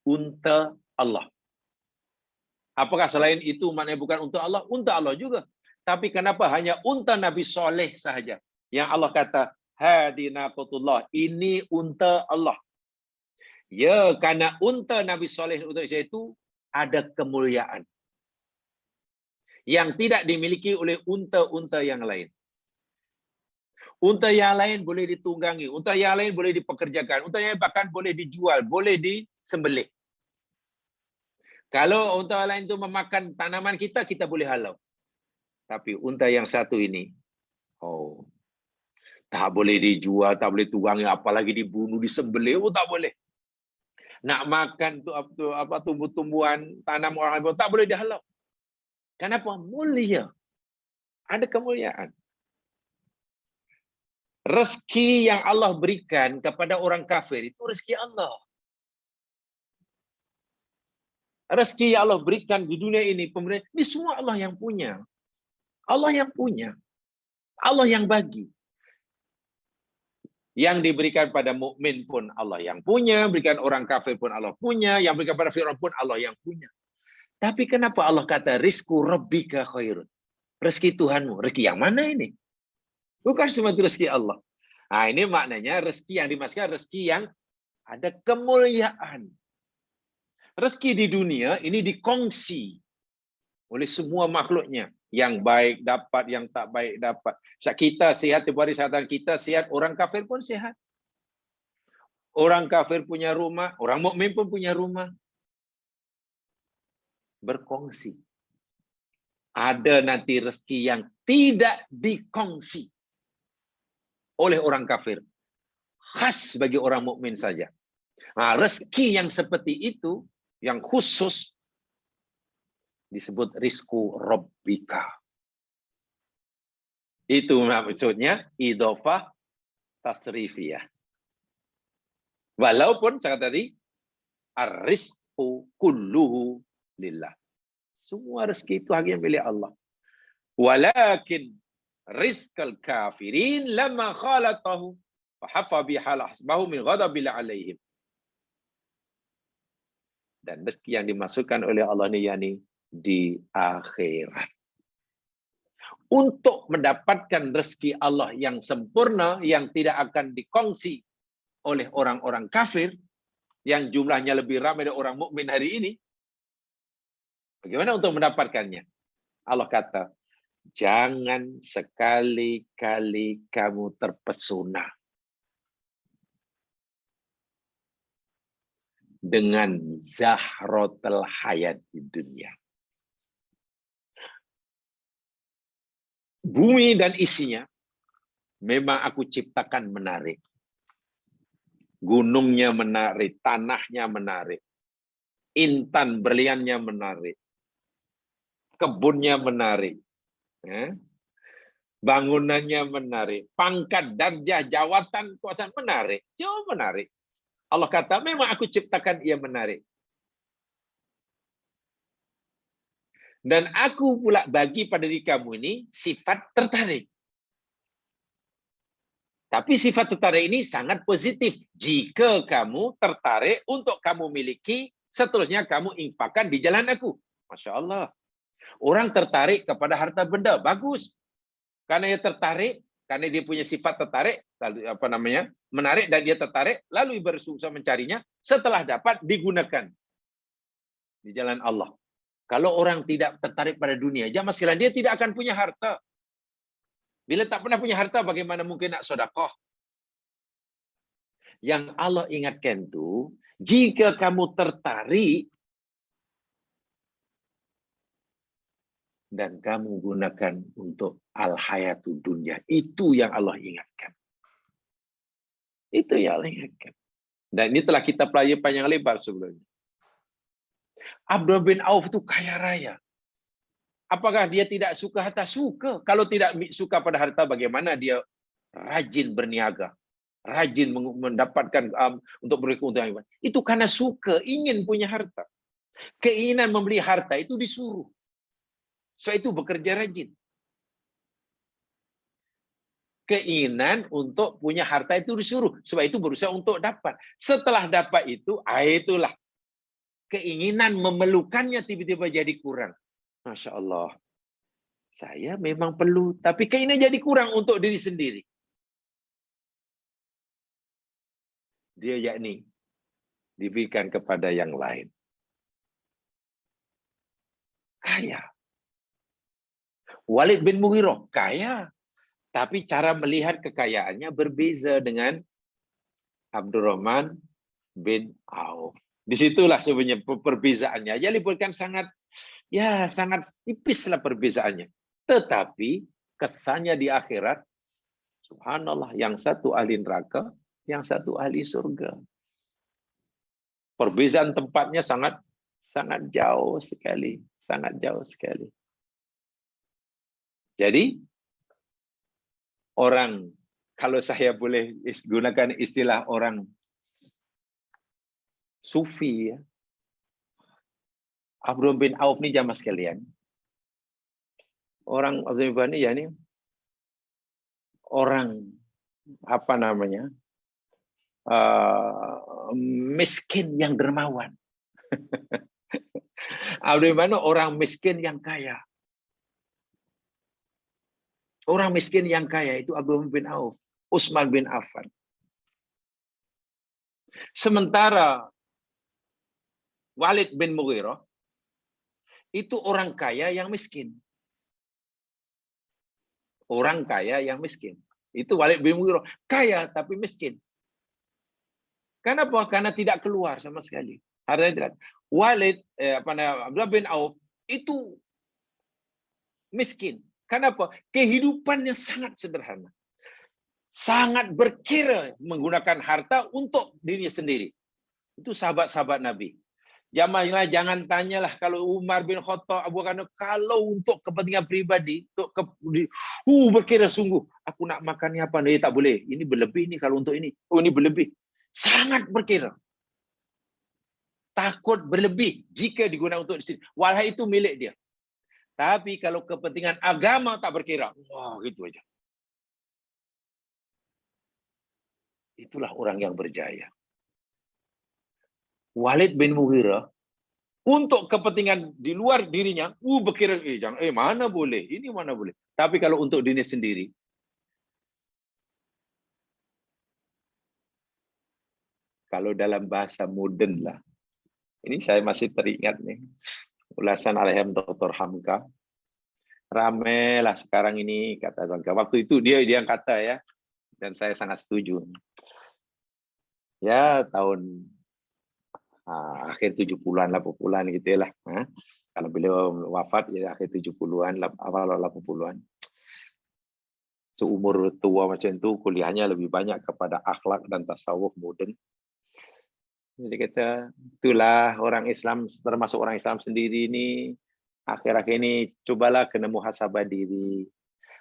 Unta Allah. Apakah selain itu maknanya bukan unta Allah? Unta Allah juga. Tapi kenapa hanya unta Nabi Soleh sahaja yang Allah kata hadi naqatullah, ini unta Allah. Ya, karena unta Nabi Soleh itu ada kemuliaan yang tidak dimiliki oleh unta-unta yang lain. Unta yang lain boleh ditunggangi, unta yang lain boleh dipekerjakan, unta yang lain bahkan boleh dijual, boleh disembelih. Kalau unta lain itu memakan tanaman kita, kita boleh halau. Tapi unta yang satu ini, oh, tak boleh dijual, tak boleh tunggangi, apalagi dibunuh, disembelih, oh, tak boleh. Nak makan apa tumbuh-tumbuhan, tanam orang lain, tak boleh dihalau. Kenapa? Mulia. Ada kemuliaan. Rezeki yang Allah berikan kepada orang kafir itu rezeki Allah. Rezeki yang Allah berikan di dunia ini, pemerintah, ini semua Allah yang punya. Allah yang punya. Allah yang bagi. Yang diberikan pada mukmin pun Allah yang punya, berikan orang kafir pun Allah punya, yang berikan pada Firaun pun Allah yang punya. Tapi kenapa Allah kata rizqu rabbika khairun? Rezeki Tuhanmu. Rezeki yang mana ini? Bukan semua itu rezeki Allah. Nah, ini maknanya rezeki yang dimaksudkan rezeki yang ada kemuliaan. Rezeki di dunia ini dikongsi oleh semua makhluknya. Yang baik dapat, yang tak baik dapat. Kita sehat, tiap hari kesehatan kita sehat, orang kafir pun sehat. Orang kafir punya rumah, orang mukmin pun punya rumah. Berkongsi. Ada nanti rezeki yang tidak dikongsi oleh orang kafir. Khas bagi orang mukmin saja. Nah, rezeki yang seperti itu, yang khusus, disebut rizqu rabbika. Itu maksudnya idofah tasrifiyah. Walaupun saya tadi, ar-rizqu kulluhu lillah. Semua rezeki itu hanya milik Allah. Walakin rizqal kafirin lama khalatahu fahafa bihal hasbahu min ghadabil alaihim. Dan rezeki yang dimasukkan oleh Allah ini yakni di akhirat. untuk mendapatkan rezeki Allah yang sempurna, yang tidak akan dikongsi oleh orang-orang kafir, yang jumlahnya lebih ramai dari orang mukmin hari ini. Bagaimana untuk mendapatkannya? Allah kata, jangan sekali-kali kamu terpesona dengan zahrotul hayat di dunia. Bumi dan isinya memang aku ciptakan menarik. Gunungnya menarik, tanahnya menarik. Intan berliannya menarik. Kebunnya menarik. Bangunannya menarik. Pangkat, darjah, jawatan, kuasa menarik. Jauh menarik. Allah kata, memang aku ciptakan ia menarik. Dan aku pula bagi pada diri kamu ini sifat tertarik. Tapi sifat tertarik ini sangat positif. Jika kamu tertarik untuk kamu miliki, seterusnya kamu infakkan di jalan aku. Masya Allah. Orang tertarik kepada harta benda, bagus. Karena dia tertarik, karena dia punya sifat tertarik, lalu menarik dan dia tertarik, lalu berusaha mencarinya, setelah dapat digunakan di jalan Allah. Kalau orang tidak tertarik pada dunia, jamaah sekalian, dia tidak akan punya harta. Bila tak pernah punya harta, bagaimana mungkin nak sedekah? Yang Allah ingatkan tu, jika kamu tertarik dan kamu gunakan untuk al-hayatu dunia, itu yang Allah ingatkan. Itu yang Allah ingatkan. Dan ini telah kita pelajari panjang lebar sebelumnya. Abdurrahman bin Auf itu kaya raya. Apakah dia tidak suka harta? Suka. Kalau tidak suka pada harta, bagaimana dia rajin berniaga, rajin mendapatkan untuk memberi keuntungan. Itu karena suka, ingin punya harta. Keinginan membeli harta itu disuruh. So itu bekerja rajin. Keinginan untuk punya harta itu disuruh. Sebab itu berusaha untuk dapat. Setelah dapat itu, itulah keinginan memerlukannya tiba-tiba jadi kurang. Masya Allah. Saya memang perlu, tapi keinginan jadi kurang untuk diri sendiri. Dia yakni diberikan kepada yang lain. Kaya. Walid bin Mughirah, kaya. Tapi cara melihat kekayaannya berbeza dengan Abdurrahman bin Auf. Disitulah sebenarnya perbezaannya. Jadi bukan sangat tipis lah perbezaannya. Tetapi kesannya di akhirat, subhanallah, yang satu ahli neraka, yang satu ahli surga. Perbezaan tempatnya sangat jauh sekali, sangat jauh sekali. Jadi orang, kalau saya boleh gunakan istilah orang sufi, ya, Abdurrahman bin Auf ini jamaah sekalian. Orang Abdurrahman ini ya ini orang miskin yang dermawan. Abdurrahman orang miskin yang kaya. Orang miskin yang kaya itu Abdurrahman bin Auf, Utsman bin Affan. Sementara Walid bin Mughirah itu orang kaya yang miskin. Orang kaya yang miskin. Itu Walid bin Mughirah, kaya tapi miskin. Kenapa? Karena tidak keluar sama sekali. Walid Abdullah bin Auf itu miskin. Kenapa? Kehidupannya sangat sederhana. Sangat berkira menggunakan harta untuk dirinya sendiri. Itu sahabat-sahabat Nabi. Jamaah jangan tanyalah kalau Umar bin Khattab, Abu Bakar, kalau untuk kepentingan pribadi, berkira sungguh, aku nak makannya apa? Dia tak boleh. Ini berlebih nih kalau untuk ini. Oh, ini berlebih. Sangat berkira. Takut berlebih jika digunakan untuk di sini. Walau itu milik dia. Tapi kalau kepentingan agama tak berkira. Wah, gitu aja. Itulah orang yang berjaya. Walid bin Mughirah Untuk kepentingan di luar dirinya, berkira, jangan, mana boleh, ini mana boleh. Tapi kalau untuk diri sendiri, kalau dalam bahasa modern lah, ini saya masih teringat nih, ulasan almarhum Dr. Hamka, ramai lah sekarang ini, kata Hamka. Waktu itu dia yang kata ya, dan saya sangat setuju. Ya, tahun akhir 70-an, 80-an gitu lah. Kalau beliau wafat ya akhir 70-an, awal 80-an. Seumur tua macam itu, kuliahnya lebih banyak kepada akhlak dan tasawuf modern. Jadi kata, itulah orang Islam, termasuk orang Islam sendiri ini, akhir-akhir ini cobalah kena muhasabah diri.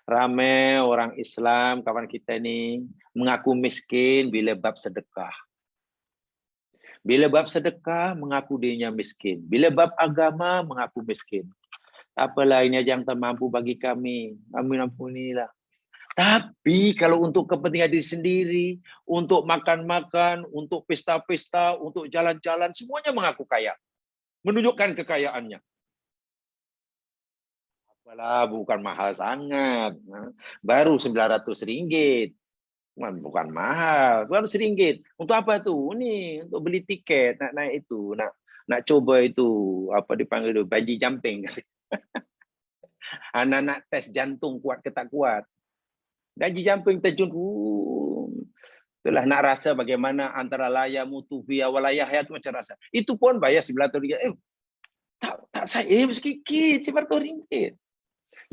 Ramai orang Islam, kawan kita ini, mengaku miskin bila bab sedekah. Bila bab sedekah, mengaku dirinya miskin. Bila bab agama, mengaku miskin. Apalah ini aja yang termampu bagi kami. Kami ampunilah. Tapi kalau untuk kepentingan diri sendiri, untuk makan-makan, untuk pesta-pesta, untuk jalan-jalan, semuanya mengaku kaya. Menunjukkan kekayaannya. Apalah, bukan mahal sangat. Baru RM900. Bukan mahal, RM100. Untuk apa tuh? Ini untuk beli tiket, nak naik itu, nak coba itu, apa dipanggil itu, bungee jumping. Anak-anak tes jantung kuat ke tak kuat. Bungee jumping terjun, itulah nak rasa bagaimana antara layamu tufiya walayah itu macam rasa. Itu pun bayar RM900. Tak saya sedikit, RM900.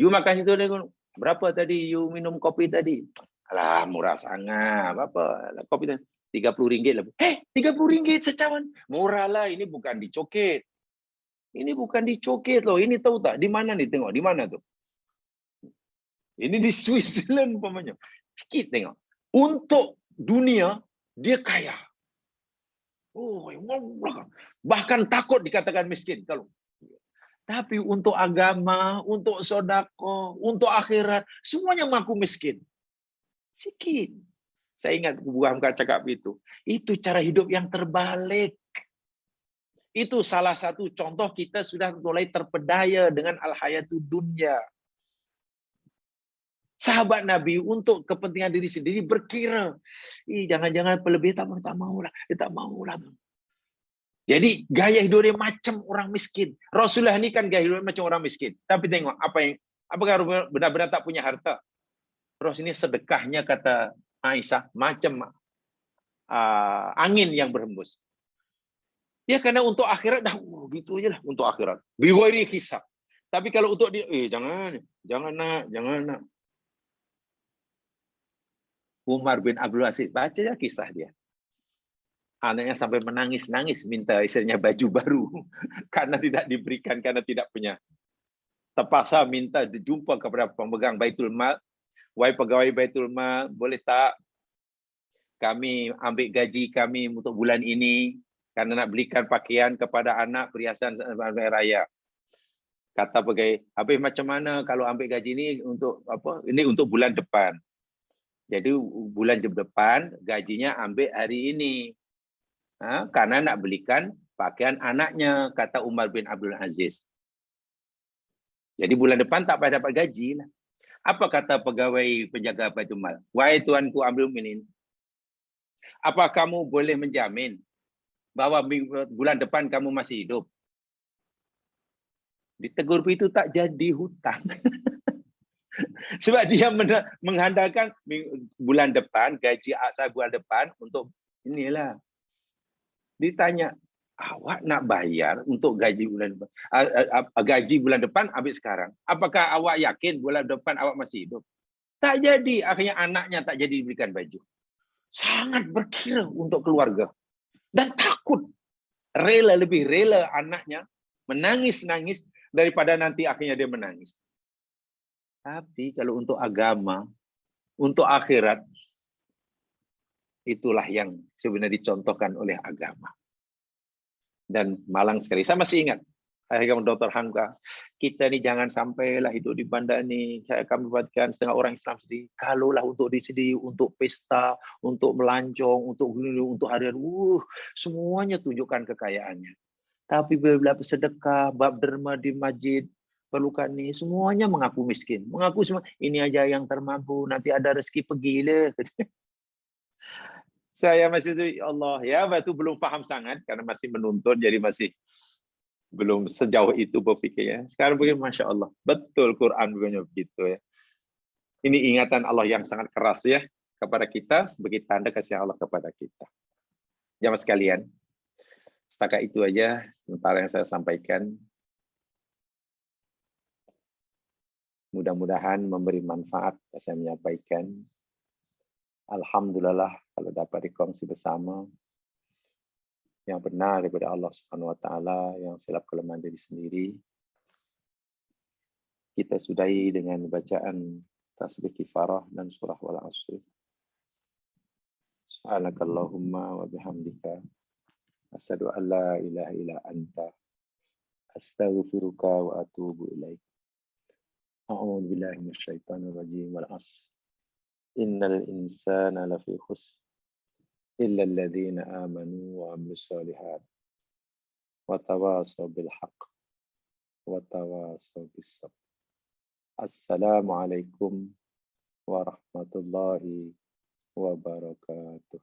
You makan situ, berapa tadi you minum kopi tadi? Alah, murah sangat. Apa? Kopi tadi RM30 lah. RM30 secawan. Murah lah, ini bukan dicoket. Ini bukan dicoket loh. Ini tahu tak? Di mana nih? Tengok, di mana tuh? Ini di Switzerland umpamanya. Sikit tengok. Untuk dunia, dia kaya. Bahkan takut dikatakan miskin. Tapi untuk agama, untuk sodako, untuk akhirat, semuanya mengaku miskin. Sikit. Saya ingat Bu Hamka cakap itu. Itu cara hidup yang terbalik. Itu salah satu contoh kita sudah mulai terpedaya dengan al-hayatud dunya. Sahabat Nabi untuk kepentingan diri sendiri berkira, jangan-jangan pelebih tak maulah, tak maulah. Jadi gaya hidup dia macam orang miskin. Rasulullah ini kan gaya hidup macam orang miskin. Tapi tengok apakah benar-benar tak punya harta? Rasul ini sedekahnya kata Aisyah macam angin yang berhembus. Ya karena untuk akhirat dah gitu aja lah untuk akhirat. Biwari hisab. Tapi kalau untuk dia jangan nak. Umar bin Abdul Aziz, baca ya kisah dia. Anaknya sampai menangis-nangis minta istrinya baju baru karena tidak diberikan, karena tidak punya. Terpaksa minta dijumpa kepada pemegang Baitul Mal. Wahai pegawai Baitul Mal, boleh tak kami ambil gaji kami untuk bulan ini karena nak belikan pakaian kepada anak perhiasan raya. Kata pegawai, habis macam mana kalau ambil gaji ini untuk apa? Ini untuk bulan depan. Jadi bulan depan gajinya ambil hari ini. Karena nak belikan pakaian anaknya, kata Umar bin Abdul Aziz. Jadi bulan depan tak payah dapat gaji lah. Apa kata pegawai penjaga Baitul Mal? Wahai tuanku Amirul Mukminin, apa kamu boleh menjamin bahwa bulan depan kamu masih hidup? Ditegur itu tak jadi hutang. Sebab dia mengandalkan bulan depan, gaji asal bulan depan untuk inilah. Ditanya, awak nak bayar untuk gaji bulan depan, gaji bulan depan habis sekarang. Apakah awak yakin bulan depan awak masih hidup? Tak jadi. Akhirnya anaknya tak jadi diberikan baju. Sangat berkira untuk keluarga. Dan takut. Lebih rela anaknya menangis-nangis daripada nanti akhirnya dia menangis. Tapi kalau untuk agama, untuk akhirat, itulah yang sebenarnya dicontohkan oleh agama. Dan malang sekali. Saya masih ingat, Dr. Hamka, kita ni jangan sampailah hidup di bandar ni. Kami buatkan setengah orang Islam sendiri. Kalaulah untuk diri sendiri, untuk pesta, untuk melancong, untuk hari-hari, semuanya tunjukkan kekayaannya. Tapi bila bersedekah, bab derma di masjid, perlukan ni, semuanya mengaku miskin. Mengaku semua, ini aja yang termampu, nanti ada rezeki pergi le. Saya masih tu, ya Allah, ya batu belum faham sangat, karena masih menuntut, jadi masih belum sejauh itu berfikirnya. Sekarang begini, Masya Allah. Betul Quran begini begitu ya. Ini ingatan Allah yang sangat keras ya kepada kita sebagai tanda kasih Allah kepada kita. Jamaah sekalian, setakat itu aja sementara yang saya sampaikan. Mudah-mudahan memberi manfaat saya menyampaikan. Alhamdulillah kalau dapat dikongsi bersama yang benar daripada Allah Subhanahu wa taala, yang silap kelemahan diri sendiri. Kita sudahi dengan bacaan tasbih kifarah dan surah wal asr. Subhanakallahumma wa bihamdika asyhadu an la ilaha illa anta astaghfiruka wa atubu ilaik. A'udzu billahi minasyaitonir rajim. Wal 'ashr. Innal insana lafi khusr illa alladziina aamanu wa 'amilus shalihaat wa tawashaw bil haqq wa tawashaw bis sabr. Assalamualaikum warahmatullahi wabarakatuh.